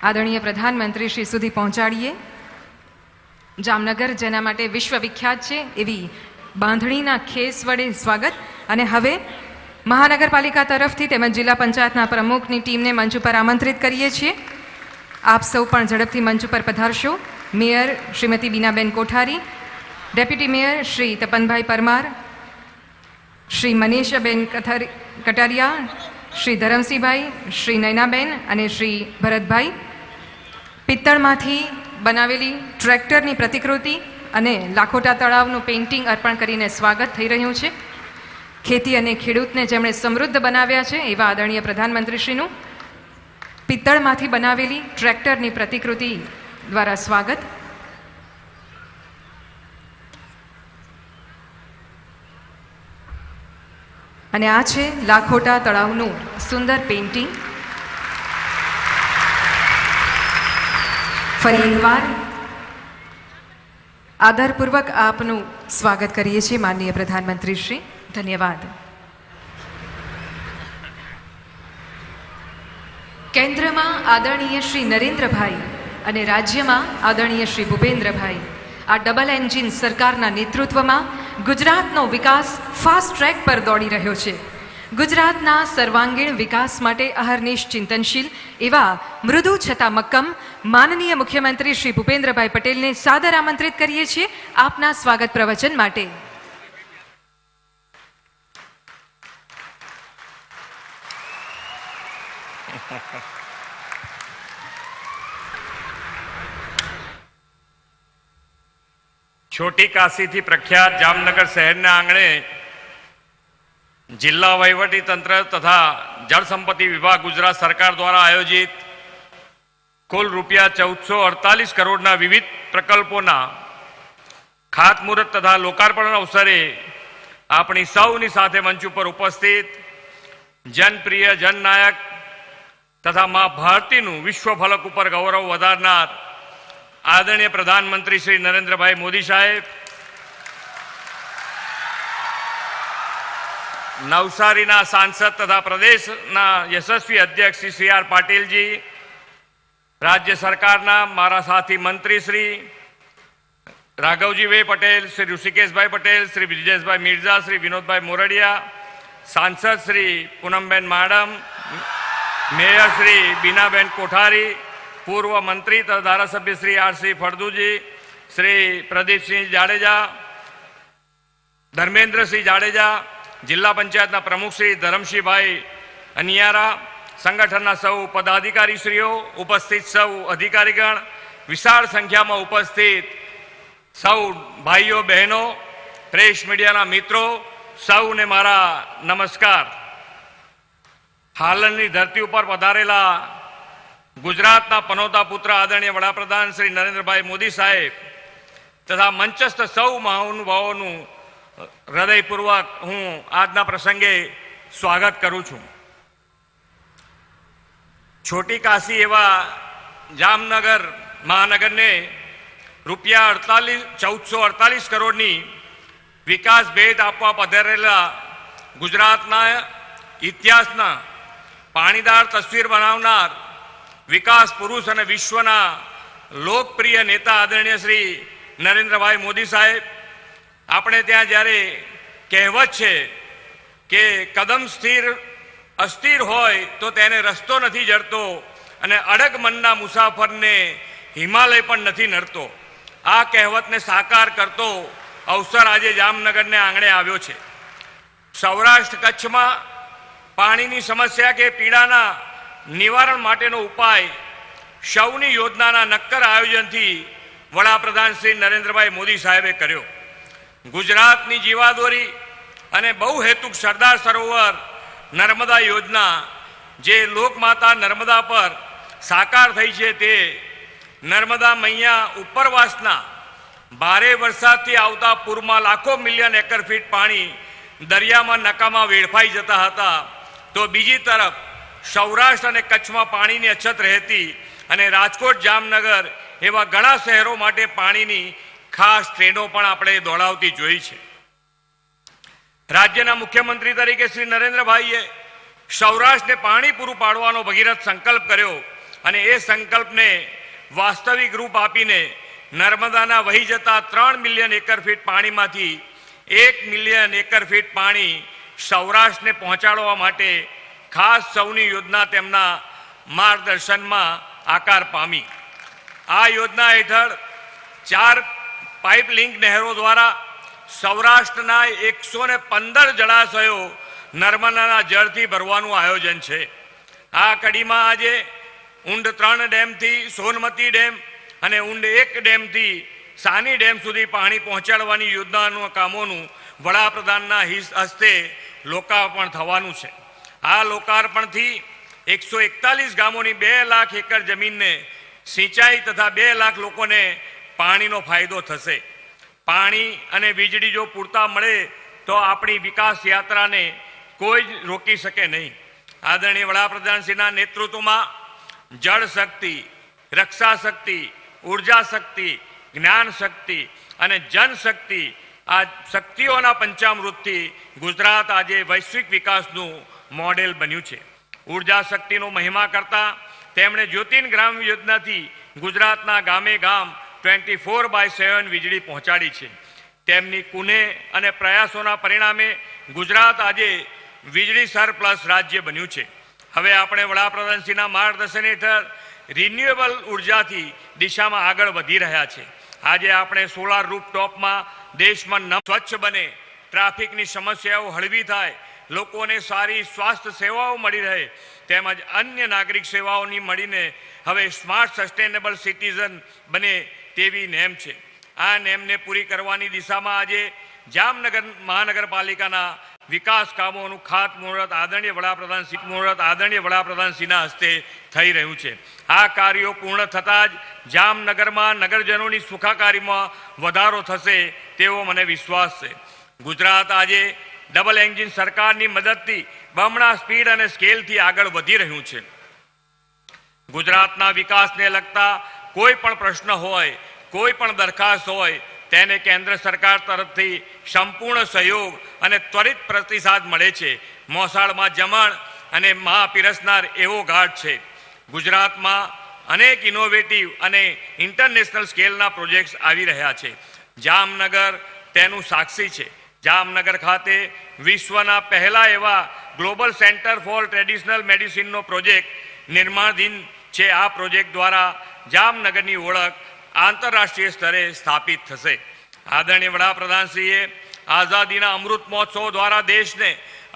D: આદરણીય પ્રધાનમંત્રી શ્રી સુધી પહોંચાડીએ. જામનગર જેના માટે વિશ્વવિખ્યાત છે એવી બાંધણીના ખેસ વડે સ્વાગત. અને હવે મહાનગરપાલિકા તરફથી તેમજ જિલ્લા પંચાયતના પ્રમુખની ટીમને મંચ ઉપર આમંત્રિત કરીએ છીએ. આપ સૌ પણ ઝડપથી મંચ ઉપર પધારશો. મેયર શ્રીમતી બીનાબેન કોઠારી, ડેપ્યુટી મેયર શ્રી તપનભાઈ પરમાર, શ્રી મનીષાબેન કટારિયા, શ્રી ધરમસિંહભાઈ, શ્રી નયનાબેન અને શ્રી ભરતભાઈ. પિત્તળમાંથી બનાવેલી ટ્રેક્ટરની પ્રતિકૃતિ અને લાખોટા તળાવનું પેઇન્ટિંગ અર્પણ કરીને સ્વાગત થઈ રહ્યું છે. ખેતી અને ખેડૂતને જેમણે સમૃદ્ધ બનાવ્યા છે એવા આદરણીય પ્રધાનમંત્રીશ્રીનું પિત્તળમાંથી બનાવેલી ટ્રેક્ટરની પ્રતિકૃતિ દ્વારા સ્વાગત. અને આ છે લાખોટા તળાવનું સુંદર પેઇન્ટિંગ. ફરી એકવાર આદરપૂર્વક આપનું સ્વાગત કરીએ છીએ માનનીય પ્રધાનમંત્રી શ્રી. ધન્યવાદ. કેન્દ્રમાં આદરણીય શ્રી નરેન્દ્રભાઈ અને રાજ્યમાં આદરણીય શ્રી ભૂપેન્દ્રભાઈ આ ડબલ એન્જિન સરકારના નેતૃત્વમાં ગુજરાતનો વિકાસ ફાસ્ટ ટ્રેક પર દોડી રહ્યો છે. ગુજરાતના સર્વાંગીણ વિકાસ માટે અહર્નિશ ચિંતનશીલ એવા મૃદુ છતાં મક્કમ માનનીય મુખ્યમંત્રી શ્રી ભૂપેન્દ્રભાઈ પટેલને સાદર આમંત્રિત કરીએ છીએ આપના સ્વાગત પ્રવચન માટે.
E: छोटी काशी थी प्रख्यात जामनगर शहर ने आंगणे जिला वहीवटी तंत्र तथा जल संपत्ति विभाग गुजरात सरकार द्वारा आयोजित कुल રૂપિયા 1448 करोड़ना विविध प्रकल्पों खातमुहूर्त तथा लोकार्पण अवसरे अपनी सौनी साथे मंच पर उपस्थित जनप्रिय जननायक तथा मां भारती विश्व फलक पर गौरव वधारनार आदरणीय प्रधानमंत्री श्री नरेंद्रभाई मोदी साहेब, नवसारीना सांसद तथा प्रदेशना यशस्वी अध्यक्ष श्री सी आर पाटिल जी, राज्य सरकारना मारा साथी मंत्री श्री राघवजी भाई पटेल, श्री ऋषिकेश भाई पटेल, श्री ब्रिजेश भाई मिर्जा, श्री विनोद भाई मोरडिया, सांसद श्री पूनमबेन माडम, मेयर श्री बीनाबेन कोठारी, पूर्व मंत्री तथा धारासभ्य श्री आर सी फड़दू जी, श्री प्रदीप सिंह जाडेजा, धर्मेन्द्र सिंह जाडेजा, जिला पंचायत प्रमुख श्री धरमसिंह भाई अनियारा, संगठन सौ पदाधिकारी श्रीओ, उपस्थित सौ अधिकारीगण, विशाल संख्या में उपस्थित सौ भाईओ बहनों, प्रेस मीडिया मित्रों, सौ ने मारा नमस्कार. हालनी धरती पर पधारेला गुजरातना पनोता पुत्र आदरणीय वडाप्रधान श्री नरेंद्रभाई मोदी साहेब तथा मंचस्थ सौ महानुभावों हृदयपूर्वक हूँ आजना प्रसंगे स्वागत करूँ छूं. छोटी काशी एवं जामनगर महानगर ने રૂપિયા 1448 કરોડની વિકાસ ભેટ આપવા પધારેલા ગુજરાતના ઇતિહાસના પાણીદાર તસવીર બનાવનાર વિકાસ પુરુષ અને વિશ્વના લોકપ્રિય નેતા આદરણીય શ્રી નરેન્દ્રભાઈ મોદી સાહેબ, આપણે ત્યાં જ્યારે કહેવત છે કે કદમ સ્થિર અસ્થિર હોય તો તેને રસ્તો નથી જડતો અને અડગ મનના મુસાફરને હિમાલય પણ નથી નડતો. આ કહેવતને સાકાર કરતો અવસર આજે જામનગરને આંગણે આવ્યો છે. સૌરાષ્ટ્ર કચ્છમાં પાણીની સમસ્યા કે પીડાના નિવારણ માટેનો ઉપાય સૌની યોજનાના નક્કર આયોજનથી વડાપ્રધાન શ્રી નરેન્દ્રભાઈ મોદી સાહેબે કર્યો. ગુજરાતની જીવાદોરી અને બહુહેતુક સરદાર સરોવર નર્મદા યોજના જે લોકમાતા નર્મદા પર સાકાર થઈ છે તે નર્મદા મૈયા ઉપરવાસના ભારે વરસાદથી આવતા પૂરમાં લાખો મિલિયન એકર ફીટ પાણી દરિયામાં નકામાં વેડફાઈ જતા હતા, તો બીજી તરફ સૌરાષ્ટ્ર અને કચ્છમાં પાણીની અછત રહેતી અને રાજકોટ જામનગર એવા ઘણા શહેરો માટે પાણીની ખાસ ટ્રેનો પણ આપણે દોડાવતી જોઈ છે. રાજ્યના મુખ્યમંત્રી તરીકે શ્રી નરેન્દ્રભાઈએ સૌરાષ્ટ્રને પાણી પૂરું પાડવાનો ભગીરથ સંકલ્પ કર્યો અને એ સંકલ્પને વાસ્તવિક રૂપ આપીને નર્મદાના વહી જતા 3 મિલિયન એકર ફીટ પાણીમાંથી 1 મિલિયન એકર ફીટ પાણી સૌરાષ્ટ્રને પહોંચાડવા માટે ખાસ સૌની યોજના તેમના માર્ગદર્શનમાં આકાર પામી. આ યોજના હેઠળ 4 પાઇપ લિંક નહેરો દ્વારા સૌરાષ્ટ્રના 115 જળાશયો નર્મદાના જળથી ભરવાનું આયોજન છે. આ કડીમાં આજે ઊંડ 3 ડેમથી સોનમતી ડેમ અને ઊંડ 1 ડેમથી સાની ડેમ સુધી પાણી પહોંચાડવાની યોજનાનું કામોનું વડાપ્રધાનના હસ્તે લોકાર્પણ થવાનું છે. આ લોકાર્પણથી 141 ગામોની 2 લાખ એકર જમીનને સિંચાઈ તથા 2 લાખ લોકોને પાણીનો ફાયદો થશે. પાણી અને વીજળી જો પૂરતા મળે તો આપણી વિકાસ યાત્રાને કોઈ જ રોકી શકે નહીં. આદરણીય વડાપ્રધાનશ્રીના નેતૃત્વમાં જળ શક્તિ, રક્ષા શક્તિ, ઊર્જા શક્તિ, જ્ઞાન શક્તિ અને જન શક્તિ આ શક્તિઓના પંચામૃતથી ગુજરાત આજે વૈશ્વિક વિકાસનું મોડેલ બન્યું છે. ઊર્જા શક્તિનો મહિમા કરતા તેમણે જ્યોતિન ગ્રામ યોજનાથી ગુજરાતના ગામે ગામ 24/7 વીજળી પહોંચાડી છે. તેમની કુને અને પ્રયાસોના પરિણામે ગુજરાત આજે વીજળી સરપ્લસ રાજ્ય બન્યું છે. હવે આપણે વડાપ્રધાનશ્રીના માર્ગદર્શન હેઠળ રિન્યુએબલ ઉર્જાથી દિશામાં આગળ વધી રહ્યા છે। આજે આપણે સોલાર રૂફટોપમાં દેશમાં સ્વચ્છ બને, ટ્રાફિકની સમસ્યાઓ હળવી થાય, લોકોને સારી સ્વાસ્થ્ય સેવાઓ મળી રહે, તેમજ અન્ય નાગરિક સેવાઓની મળીને હવે સ્માર્ટ સસ્ટેનેબલ સિટીઝન બને તેવી નેમ છે। આ નેમને પૂરી કરવાની દિશામાં આજે જામનગર મહાનગરપાલિકાના વિકાસ કામોનું ખાતમુહૂર્ત આદરણીય વડાપ્રધાનશ્રીના હસ્તે થઈ રહ્યું છે। આ કાર્યો પૂર્ણ થતાં જ જામનગરમાં નગરજનોની સુખાકારીમાં વધારો થશે તેવો મને વિશ્વાસ છે। ગુજરાત આજે ડબલ એન્જિન સરકારની મદદથી બમણા સ્પીડ અને સ્કેલથી આગળ વધી રહ્યું છે। ગુજરાતના વિકાસને લગતા કોઈ પણ પ્રશ્ન હોય, કોઈ પણ દરખાસ્ત હોય, તેને કેન્દ્ર સરકાર તરફથી સંપૂર્ણ સહયોગ અને ત્વરિત પ્રતિસાદ મળે છે। મોસાળમાં જમણ અને મહા પીરસનાર એવો ઘાટ છે। ગુજરાતમાં અનેક ઇનોવેટિવ અને ઇન્ટરનેશનલ સ્કેલના પ્રોજેક્ટ્સ આવી રહ્યા છે। જામનગર તેનું સાક્ષી છે। જામનગર ખાતે વિશ્વના પહેલા એવા ગ્લોબલ સેન્ટર ફોર ટ્રેડિશનલ મેડિસિનનો પ્રોજેક્ટ નિર્માણાધીન છે। આ પ્રોજેક્ટ દ્વારા જામનગરની ઓળખ આંતરરાષ્ટ્રીય સ્તરે સ્થાપિત થશે। આદરણીય વડાપ્રધાનશ્રીએ આઝાદીના અમૃત મહોત્સવ દ્વારા દેશને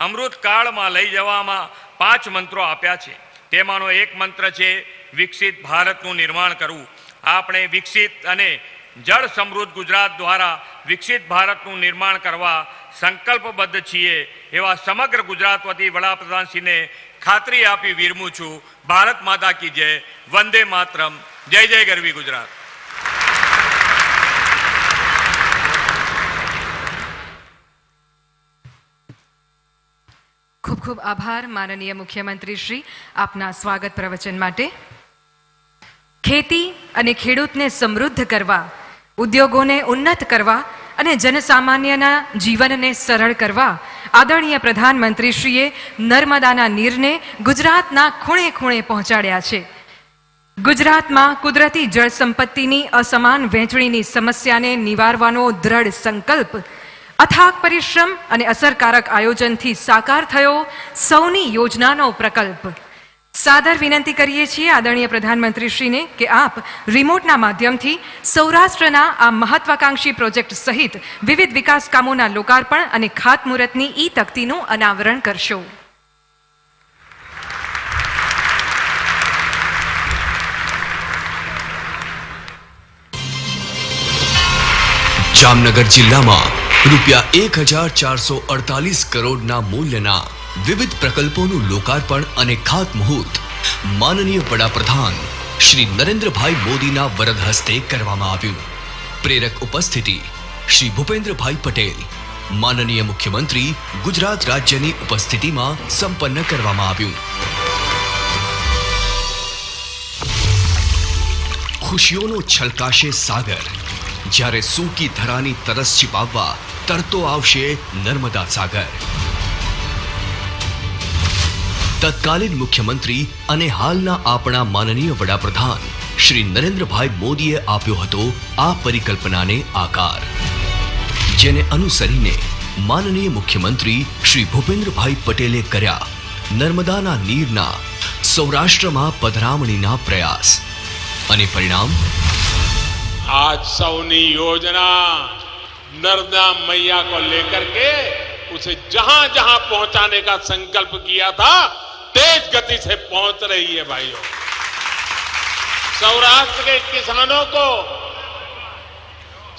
E: અમૃતકાળમાં લઈ જવામાં 5 મંત્રો આપ્યા છે। તેમાંનો એક મંત્ર છે વિકસિત ભારતનું નિર્માણ કરવું। આપણે વિકસિત અને જળ સમૃદ્ધ ગુજરાત દ્વારા વિકસિત ભારતનું નિર્માણ કરવા સંકલ્પબદ્ધ છીએ એવા સમગ્ર ગુજરાત વતી વડાપ્રધાનશ્રીને ખાતરી આપી વિરમું છું। ભારત માતા કી જય, વંદે માતરમ, જય જય ગરવી ગુજરાત।
D: ખૂબ ખૂબ આભાર માનનીય મુખ્યમંત્રી શ્રી આપના સ્વાગત પ્રવચન માટે। ખેતી અને ખેડૂતને સમૃદ્ધ કરવા, ઉદ્યોગોને ઉન્નત કરવા અને જનસામાન્યના જીવનને સરળ કરવા આદરણીય પ્રધાનમંત્રીશ્રીએ નર્મદાના નીરને ગુજરાતના ખૂણે ખૂણે પહોંચાડ્યા છે। ગુજરાતમાં કુદરતી જળ સંપત્તિની અસમાન વહેંચણીની સમસ્યાને નિવારવાનો દ્રઢ સંકલ્પ, અથાગ પરિશ્રમ અને અસરકારક આયોજનથી સાકાર થયો સૌની યોજનાનો પ્રકલ્પ। સાદર વિનંતી કરીએ છીએ આદરણીય પ્રધાનમંત્રીશ્રીને કે આપ રિમોટના માધ્યમથી સૌરાષ્ટ્રના આ મહત્વાકાંક્ષી પ્રોજેક્ટ સહિત વિવિધ વિકાસ કામોના લોકાર્પણ અને ખાતમુહૂર્તની ઈ તકતીનું અનાવરણ કરશો।
F: જામનગર જિલ્લામાં ₹1448 કરોડના મૂલ્યના વિવિધ પ્રકલ્પોનું લોકાર્પણ અને ખાતમુહૂર્ત માનનીય વડાપ્રધાન શ્રી નરેન્દ્રભાઈ મોદીના વરદ હસ્તે કરવામાં આવ્યું। પ્રેરક ઉપસ્થિતિ શ્રી ભૂપેન્દ્રભાઈ પટેલ, માનનીય મુખ્યમંત્રી ગુજરાત રાજ્યની ઉપસ્થિતિમાં સંપન્ન કરવામાં આવ્યું। ખુશીઓનો છલકાશે સાગર, જ્યારે સૂકી ધરાની તરસ छिपावવા તરતો આવશે નર્મદા સાગર। તત્કાલીન મુખ્યમંત્રી અને હાલના આપણા માનનીય વડાપ્રધાન શ્રી નરેન્દ્રભાઈ મોદીએ આપ્યો હતો આ પરિકલ્પનાને આકાર, જેને અનુસરીને માનનીય મુખ્યમંત્રી શ્રી ભૂપેન્દ્રભાઈ પટેલે કર્યા નર્મદાના નીરના સૌરાષ્ટ્રમાં પધરામણીના પ્રયાસ અને પરિણામ।
G: आज सौनी योजना नर्मदा मैया को लेकर के उसे जहां जहां पहुंचाने का संकल्प किया था तेज गति से पहुंच रही है भाइयों। सौराष्ट्र के किसानों को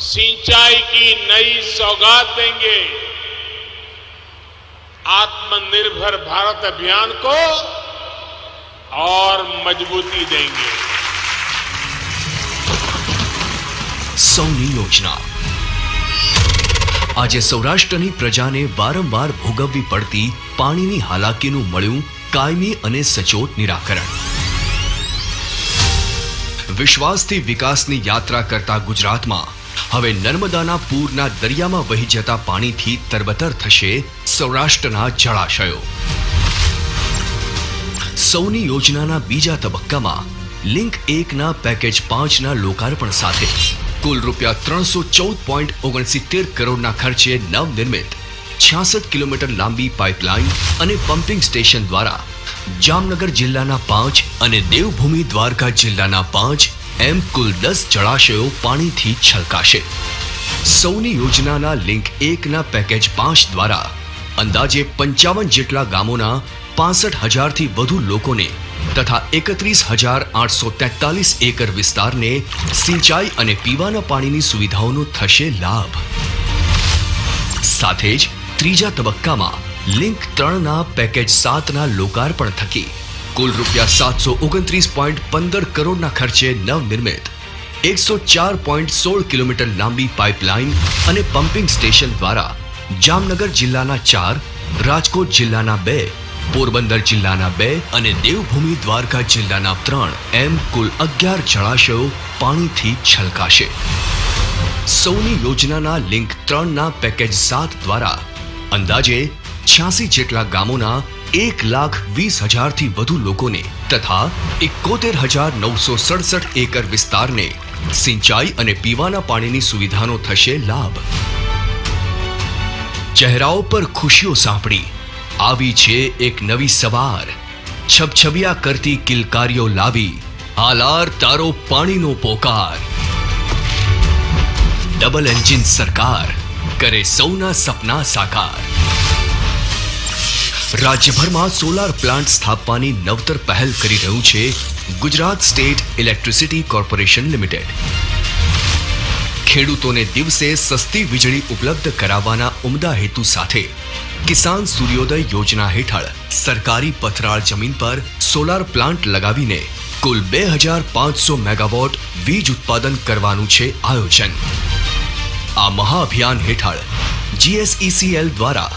G: सिंचाई की नई सौगात देंगे, आत्मनिर्भर भारत अभियान को और मजबूती देंगे।
F: સૌની યોજના આજે સૌરાષ્ટ્રની પ્રજાને વારંવાર ભોગવવી પડતી પાણીની હાલાકીનું મળ્યું કાયમી અને સચોટ નિરાકરણ। વિશ્વાસથી વિકાસની યાત્રા કરતા ગુજરાતમાં હવે નર્મદાના પૂરના દરિયામાં વહી જતા પાણીથી તરબતર થશે સૌરાષ્ટ્રના જળાશયો। સૌની યોજનાના બીજા તબક્કામાં લિંક 1ના પેકેજ 5ના લોકાર્પણ સાથે કુલ ₹314.69 કરોડના ખર્ચે નવનિર્મિત 66 કિલોમીટર લાંબી પાઇપલાઇન અને પમ્પિંગ સ્ટેશન દ્વારા જામનગર જિલ્લાના 5 અને દેવભૂમિ દ્વારકા જિલ્લાના 5 એમ કુલ 10 જળાશયો પાણીથી છલકાશે. સૌની યોજનાના લિંક 1ના પેકેજ 5 દ્વારા અંદાજે 55 જેટલા ગામોના 65,000 થી વધુ લોકોને તથા 31,843 એકર વિસ્તારને સિંચાઈ અને પીવાના પાણીની સુવિધાઓનો થશે લાભ. સાથે જ ત્રીજા તબક્કામાં લિંક 3ના પેકેજ 7ના લોકાર્પણ થકી કુલ ₹729.15 કરોડના ખર્ચે નવનિર્મિત 104.16 કિલોમીટર લાંબી પાઇપલાઇન અને પમ્પિંગ સ્ટેશન દ્વારા જામનગર જિલ્લાના 4, રાજકોટ જિલ્લાના 2, પોરબંદર જિલ્લાના 2 અને દેવભૂમિ દ્વારકા જિલ્લાના 3 એમ કુલ 11 જળાશયો પાણીથી છલકાશે. સૌની યોજનાના લિંક 3ના પેકેજ 7 દ્વારા અંદાજે 86 જેટલા ગામોના 1,20,000 થી વધુ લોકોને તથા 71,967 એકર વિસ્તારને સિંચાઈ અને પીવાના પાણીની સુવિધાનો થશે લાભ. ચહેરાઓ પર ખુશીઓ સાંપડી આવી છે એક નવી સવાર. છબછબિયા કરતી કિલકારીઓ લાવી હાલાર તારો પાણીનો પોકાર. ડબલ એન્જિન સરકાર કરે સૌના સપના સાકાર. રાજ્યભરમાં સોલાર પ્લાન્ટ સ્થાપવાની નવતર પહેલ કરી રહ્યું છે Gujarat state electricity corporation limited. ખેડૂતોને દિવસે સસ્તી વીજળી ઉપલબ્ધ કરાવવાના ઉમદા હેતુ સાથે કિસાન સૂર્યોદય યોજના હેઠળ સરકારી પથરાળ જમીન પર સોલાર પ્લાન્ટ લગાવીને કુલ 2,500 મેગાવોટ વીજ ઉત્પાદન કરવાનું છે આયોજન. આ મહાઅભિયાન હેઠળ GSECL દ્વારા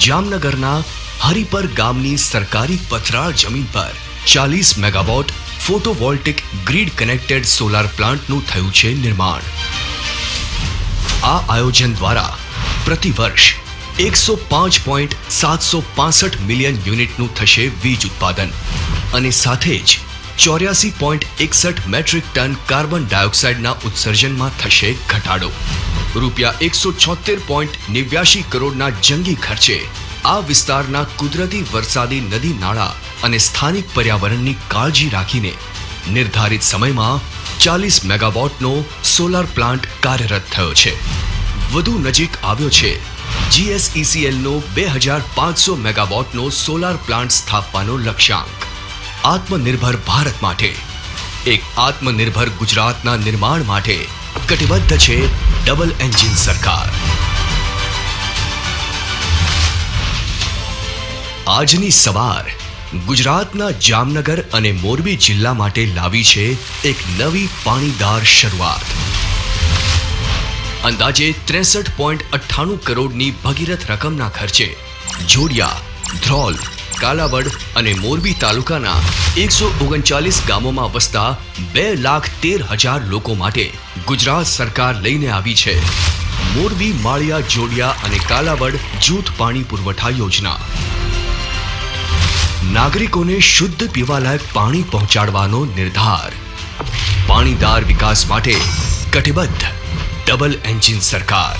F: જામનગરના હરિપર ગામની સરકારી પથરાળ જમીન પર 40 મેગાવોટ ફોટોવોલ્ટિક ગ્રીડ કનેક્ટેડ સોલાર પ્લાન્ટનું થયું છે નિર્માણ. આ આયોજન દ્વારા પ્રતિ વર્ષ 105.765 મિલિયન યુનિટનું થશે વીજ ઉત્પાદન અને સાથે જ 84.61 મેટ્રિક ટન કાર્બન ડાયોક્સાઇડના ઉત્સર્જનમાં થશે ઘટાડો. ₹176.89 કરોડના જંગી ખર્ચે આ વિસ્તારના કુદરતી વરસાદી નદી નાળા અને સ્થાનિક પર્યાવરણની કાળજી રાખીને નિર્ધારિત સમયમાં 40 મેગાવોટનો સોલાર પ્લાન્ટ કાર્યરત થયો છે. વધુ નજીક આવ્યો છે GSECLનો 2,500 મેગાવોટનો સોલાર પ્લાન્ટ સ્થાપવાનો લક્ષ્યાંક. આત્મનિર્ભર ભારત માટે એક આત્મનિર્ભર ગુજરાતના નિર્માણ માટે કટિબદ્ધ છે ડબલ એન્જિન સરકાર. આજની સવાર ગુજરાતના જામનગર અને મોરબી જિલ્લા માટે લાવી છે એક નવી પાણીદાર શરૂઆત. અંદાજે 63.98 કરોડની ભગીરથ રકમના ખર્ચે જોડિયા, ધ્રોલ, કાલાવડ અને મોરબી તાલુકાના 139 ગામોમાં વસતા 2,13,000 લોકો માટે ગુજરાત સરકાર લઈને આવી છે મોરબી, માળિયા, જોડિયા અને કાલાવડ જૂથ પાણી પુરવઠા યોજના. નાગરિકોને શુદ્ધ પીવાલાયક પાણી પહોંચાડવાનો નિર્ધાર. પાણીદાર વિકાસ માટે કટિબદ્ધ ડબલ એન્જિન સરકાર.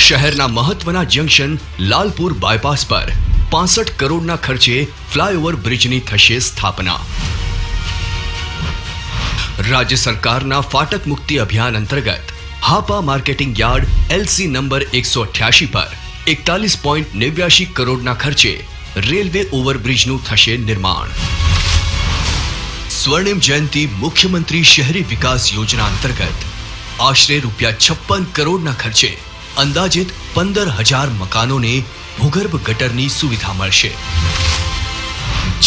F: શહેરના મહત્વના જંકશન લાલપુર બાયપાસ પર 65 કરોડના ખર્ચે ફ્લાયઓવર બ્રિજની થશે સ્થાપના. રાજ્ય સરકારના ફાટક મુક્તિ અભિયાન અંતર્ગત Hapa marketing yard LC number 188 પર 41.89 કરોડના ખર્ચે રેલવે ઓવરબ્રિજનું થશે નિર્માણ. સ્વર્ણિમ જયંતિ મુખ્યમંત્રી શહેરી વિકાસ યોજના અંતર્ગત આશરે ₹56 કરોડના ખર્ચે અંદાજિત 15,000 મકાનોને ભૂગર્ભ ગટરની સુવિધા મળશે.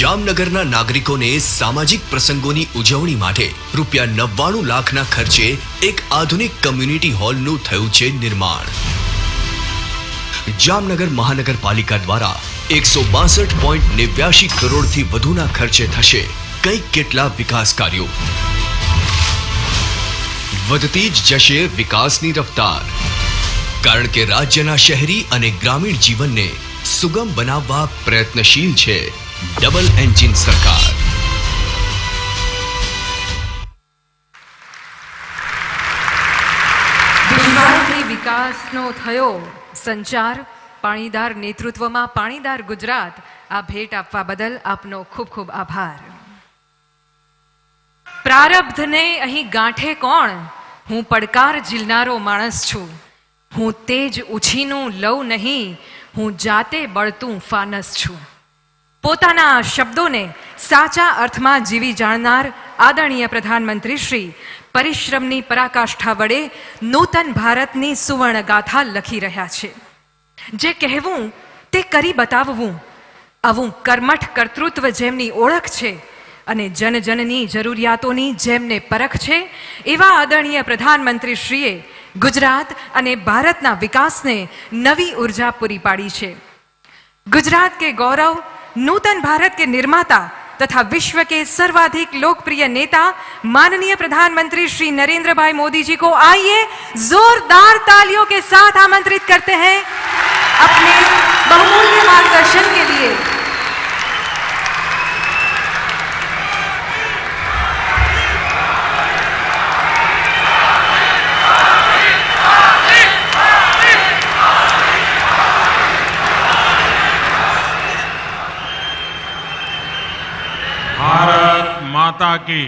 F: જામનગરના નાગરિકોને સામાજિક પ્રસંગોની ઉજવણી માટે ₹99 લાખના ખર્ચે એક આધુનિક કમ્યુનિટી હોલનું થયું છે નિર્માણ. જામનગર મહાનગરપાલિકા દ્વારા 162.89 કરોડથી વધુના ખર્ચે થશે કંઈક કેટલા વિકાસ કાર્યો. વધતી જ જશે વિકાસની રફતાર, કારણ કે રાજ્યના શહેરી અને ગ્રામીણ જીવનને સુગમ બનાવવા પ્રયત્નશીલ છે ડબલ એન્જિન સરકાર.
D: ગુજરાતની વિકાસનો થયો સંચાર, પાણીદાર નેતૃત્વમાં પાણીદાર ગુજરાત આ ભેટ આપવા બદલ આપનો ખૂબ ખૂબ આભાર. પ્રારબ્ધને અહીં ગાંઠે કોણ? હું પડકાર ઝીલનારો માણસ છું. હું તેજ ઉછીનું લઉં નહીં, હું જાતે બળતું ફાનસ છું. પોતાના શબ્દોને સાચા અર્થમાં જીવી જાણનાર આદરણીય પ્રધાનમંત્રી શ્રી પરિશ્રમની પરાકાષ્ઠા વડે નૂતન ભારતની સુવર્ણ ગાથા લખી રહ્યા છે. જે કહેવું તે કરી બતાવવું, આવું કર્મઠ કર્તૃત્વ જેમની ઓળખ છે અને જનજનની જરૂરિયાતોની જેમને પરખ છે, એવા આદરણીય પ્રધાનમંત્રી શ્રીએ ગુજરાત અને ભારતના વિકાસને નવી ઉર્જા પૂરી પાડી છે. गुजरात के गौरव, नूतन भारत के निर्माता तथा विश्व के सर्वाधिक लोकप्रिय नेता माननीय प्रधानमंत्री श्री नरेंद्र भाई मोदी जी को आइए जोरदार तालियों के साथ आमंत्रित करते हैं अपने बहुमूल्य मार्गदर्शन के लिए.
G: भारत माता की,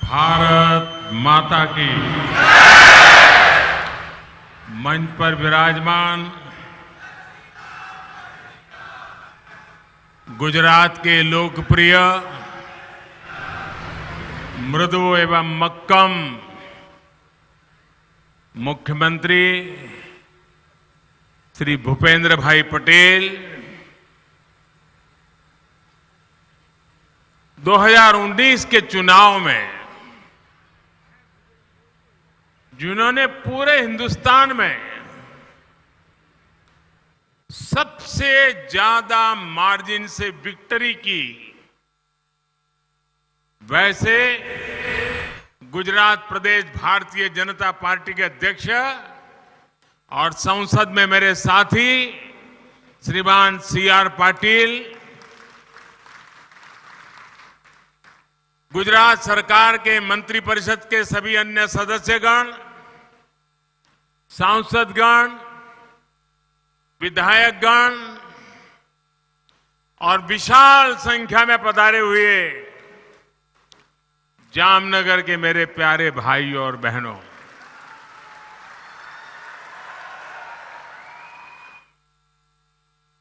G: भारत माता की. मंच पर विराजमान गुजरात के लोकप्रिय, मृदु एवं मक्कम मुख्यमंत्री श्री भूपेंद्र भाई पटेल 2019 के चुनाव में जिन्होंने पूरे हिंदुस्तान में सबसे ज्यादा मार्जिन से विक्ट्री की, वैसे गुजरात प्रदेश भारतीय जनता पार्टी के अध्यक्ष और संसद में मेरे साथी श्रीमान CR पाटिल, गुजरात सरकार के मंत्रिपरिषद के सभी अन्य सदस्यगण, सांसदगण, विधायकगण और विशाल संख्या में पधारे हुए जामनगर के मेरे प्यारे भाई और बहनों,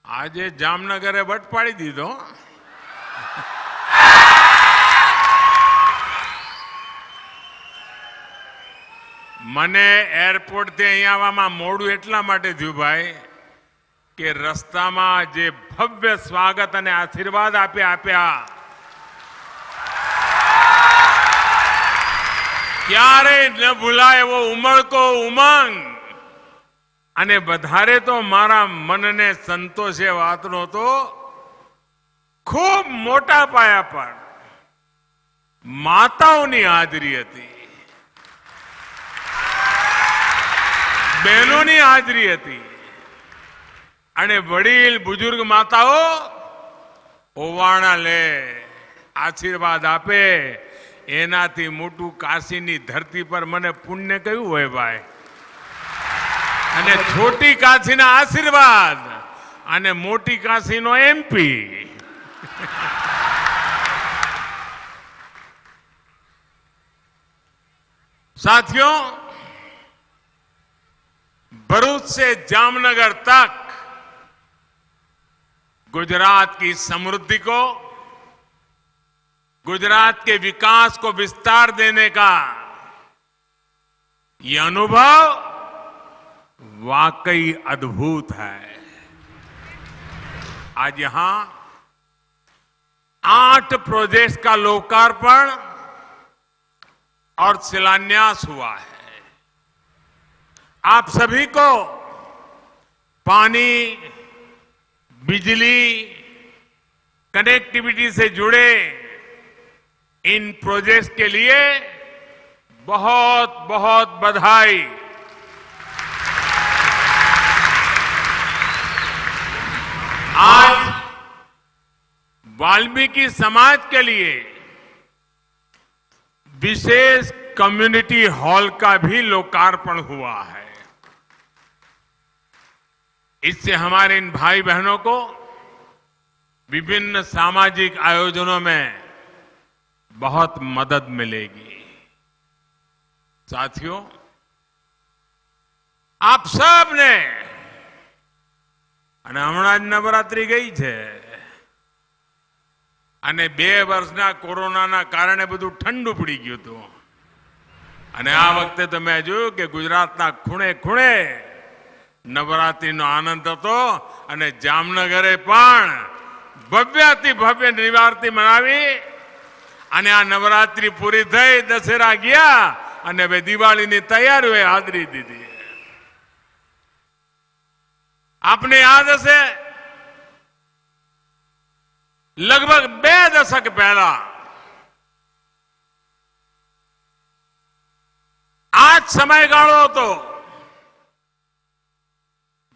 G: आज ये जामनगर वट पाड़ी दी दो. મને એરપોર્ટથી અહીં આવવામાં મોડું એટલા માટે થયું ભાઈ કે રસ્તામાં જે ભવ્ય સ્વાગત અને આશીર્વાદ આપ્યા ક્યારેય ન ભૂલાય એવો ઉમળકો ઉમંગ અને વધારે તો મારા મનને સંતોષે વાતનો તો ખૂબ મોટા પાયા પર માતાઓની હાજરી હતી, બહેનોની હાજરી હતી અને વડીલ બુજુર્ગ માતાઓ ઓવાણા લે, આશીર્વાદ આપે, એનાથી મોટું કાશીની ધરતી પર મને પુણ્ય કયું હોય ભાઈ. અને છોટી કાશીના આશીર્વાદ અને મોટી કાશીનો MP. साथियों, भरूच से जामनगर तक गुजरात की समृद्धि को, गुजरात के विकास को विस्तार देने का ये अनुभव वाकई अद्भुत है. आज यहां 8 प्रोजेक्ट्स का लोकार्पण और शिलान्यास हुआ है. आप सभी को पानी, बिजली, कनेक्टिविटी से जुड़े इन प्रोजेक्ट्स के लिए बहुत बहुत बधाई. आज वाल्मीकि समाज के लिए विशेष कम्युनिटी हॉल का भी लोकार्पण हुआ है. इससे हमारे इन भाई बहनों को विभिन्न सामाजिक आयोजनों में बहुत मदद मिलेगी। साथियों, આપ સબને અને હમણાં જ નવરાત્રી ગઈ છે અને 2 વર્ષના કોરોનાના કારણે બધું ઠંડુ પડી ગયું હતું અને આ વખતે તમે જોયું કે ગુજરાતના ખૂણે ખૂણે નવરાત્રીનો આનંદ હતો અને જામનગરે પણ ભવ્યાતિ ભવ્ય નવરાત્રી મનાવી અને આ નવરાત્રી પૂરી થઈ, દશેરા ગયા અને હવે દિવાળીની તૈયારીઓએ હાજરી દીધી। आपने याद हशे लगभग 2 दशक पहला आज समयगाळो हतो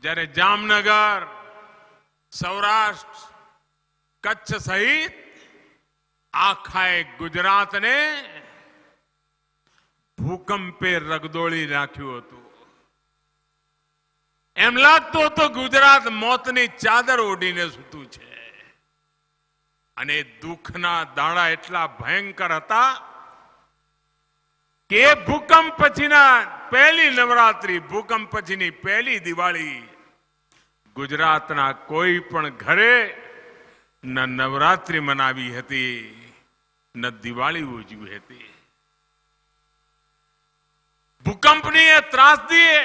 G: જ્યારે જામનગર, સૌરાષ્ટ્ર, કચ્છ સહિત આખાએ ગુજરાતને ભૂકંપે રગદોળી નાખ્યું હતું। એમ લાગતું હતું ગુજરાત મોતની ચાદર ઓઢીને સૂતું છે અને દુઃખના દાડા એટલા ભયંકર હતા કે ભૂકંપ પછીના પહેલી નવરાત્રી, ભૂકંપ પછીની પહેલી દિવાળી ગુજરાતના કોઈ પણ ઘરે ન નવરાત્રી મનાવી હતી ન દિવાળી ઉજવી હતી। ભૂકંપની એ ત્રાસદીએ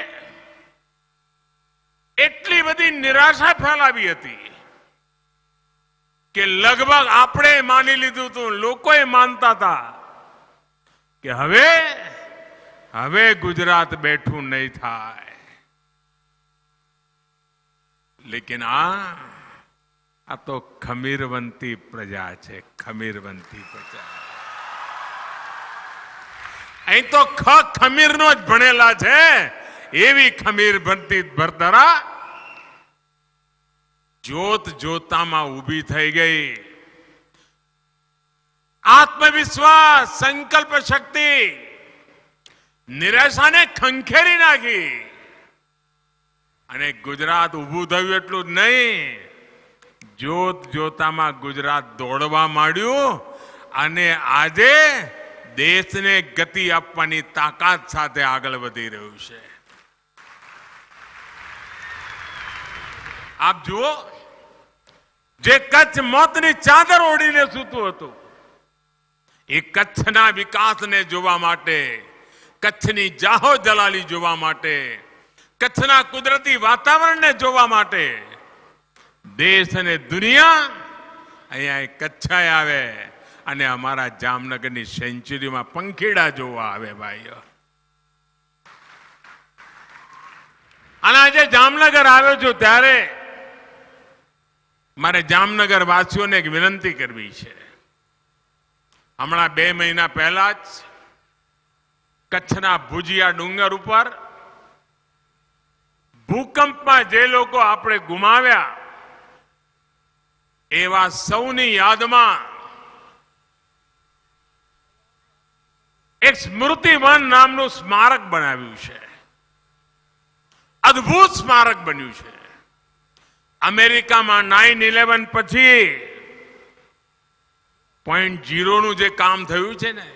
G: એટલી બધી નિરાશા ફેલાવી હતી કે લગભગ આપણે માની લીધું હતું, લોકોએ માનતા હતા કે હવે ગુજરાત બેઠું નહીં થાય। લેકિન આ તો ખમીરવંતી પ્રજા છે, ખમીરવંતી પ્રજા। અહીં તો ખમીરનો જ ભણેલા છે એવી ખમીર બનતી ભરતરા જોત જોતામાં ઊભી થઈ ગઈ। આત્મવિશ્વાસ, સંકલ્પ શક્તિ નિરાશાને ખંખેરી નાખી અને ગુજરાત ઊભું થયું એટલું જ નહીં, જોત જોતામાં ગુજરાત દોડવા માંડ્યું અને આજે દેશને ગતિ આપવાની તાકાત સાથે આગળ વધી રહ્યું છે। આપ જુઓ, જે કચ્છ મોતની ચાદર ઓઢીને સૂતું હતું એ કચ્છના વિકાસને જોવા માટે, કચ્છની જાહો જલાલી જોવા માટે, કચ્છના કુદરતી વાતાવરણને જોવા માટે દેશ અને દુનિયા અહીંયા કચ્છાએ આવે અને અમારા જામનગરની સેન્ચુરીમાં પંખીડા જોવા આવે ભાઈઓ। અને આજે જામનગર આવ્યો છું ત્યારે મારે જામનગર વાસીઓને એક વિનંતી કરવી છે। હમણાં 2 મહિના પહેલા જ કચ્છના ભુજિયા ડુંગર ઉપર ભૂકંપમાં જે લોકો આપણે ગુમાવ્યા એવા સૌની યાદમાં એક સ્મૃતિવન નામનું સ્મારક બનાવ્યું છે। અદ્ભુત સ્મારક બન્યું છે। અમેરિકામાં 9/11 પછી 0.0નું જે કામ થયું છે ને,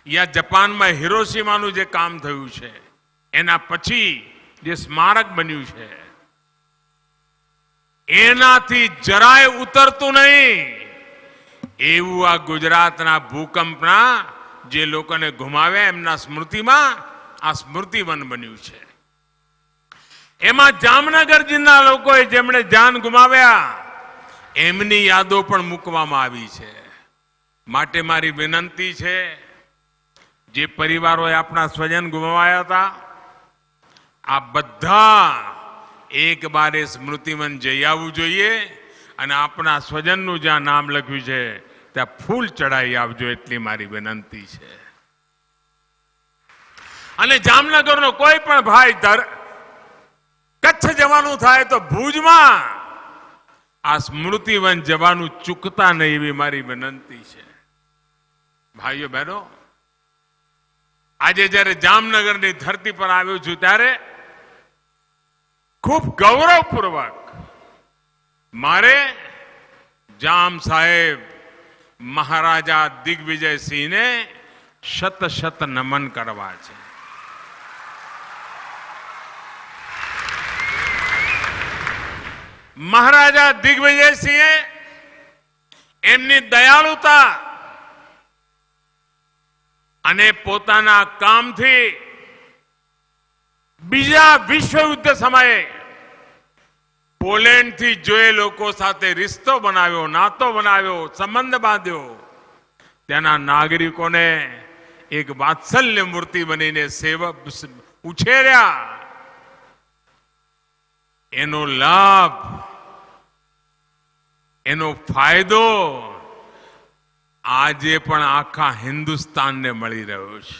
G: યા જાપાનમાં હિરોશિમાનું જે કામ થયું છે એના પછી જે સ્મારક બન્યું છે એનાથી જરાય ઉતરતું નહીં એવું આ ગુજરાતના ભૂકંપના જે લોકોને ગુમાવ્યા એમના સ્મૃતિમાં આ સ્મૃતિવન બન્યું છે। એમાં જામનગર જિલ્લા લોકોએ જેમણે જાન ગુમાવ્યા એમની યાદો પણ મૂકવામાં આવી છે। માટે મારી વિનંતી છે, જે પરિવારોએ આપણા સ્વજન ગુમાવ્યા હતા આ બધા એક બારે સ્મૃતિવન જઈ આવવું જોઈએ અને આપણા સ્વજનનું જ્યાં નામ લખ્યું છે ત્યાં ફૂલ ચડાઈ આવજો એટલી મારી વિનંતી છે। અને જામનગરનો કોઈ પણ ભાઈ કચ્છ જવાનું થાય તો ભુજમાં આ સ્મૃતિવન જવાનું ચૂકતા નહીં એવી મારી વિનંતી છે। ભાઈઓ બહેનો, આજે જ્યારે જામનગરની ધરતી પર આવ્યો છું ત્યારે ખૂબ ગૌરવપૂર્વક મારે જામ સાહેબ મહારાજા દિગ્વિજયસિંહને શત શત નમન કરવા છે. મહારાજા દિગ્વિજયસિંહે એમની દયાળુતા અને પોતાના કામથી બીજા વિશ્વયુદ્ધ સમયે પોલેન્ડથી જો એ લોકો સાથે રિશ્તો બનાવ્યો, નાતો બનાવ્યો, સંબંધ બાંધ્યો, ત્યાંના નાગરિકોને એક વાત્સલ્ય મૂર્તિ બનીને સેવક ઉછેર્યા. એનો લાભ, એનો ફાયદો આજે પણ આખા હિન્દુસ્તાનને મળી રહ્યો છે.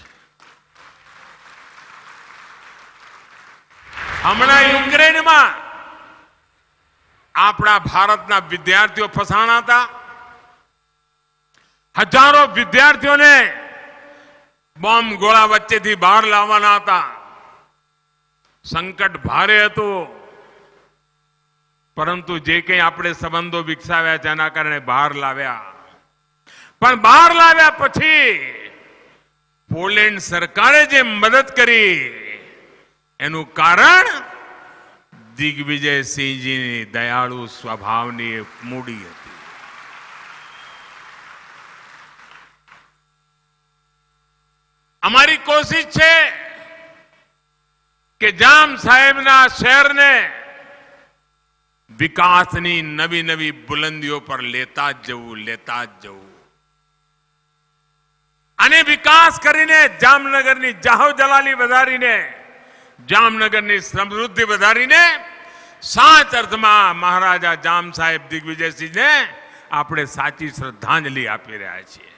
G: હમણાં યુક્રેનમાં આપણા ભારતના વિદ્યાર્થીઓ ફસાણા હતા. હજારો વિદ્યાર્થીઓને બોમ્બ ગોળા વચ્ચેથી બહાર લાવવાના હતા. સંકટ ભારે હતું, પરંતુ જે કંઈ આપણે સંબંધો વિકસાવ્યા તેના કારણે બહાર લાવ્યા. પણ બહાર લાવ્યા પછી પોલેન્ડ સરકારે જે મદદ કરી એનું કારણ દિગ્વિજયસિંહજીની દયાળુ સ્વભાવની એક મૂડી હતી. અમારી કોશિશ છે કે જામ સાહેબના શહેરને વિકાસની નવી નવી બુલંદીઓ પર લેતા જ જવું અને વિકાસ કરીને જામનગરની જાહો જલાલી વધારીને, જામનગરની સમૃદ્ધિ વધારીને સાચ અર્થમાં મહારાજા જામ સાહેબ દિગ્વિજયસિંહને આપણે સાચી શ્રદ્ધાંજલિ આપી રહ્યા છીએ.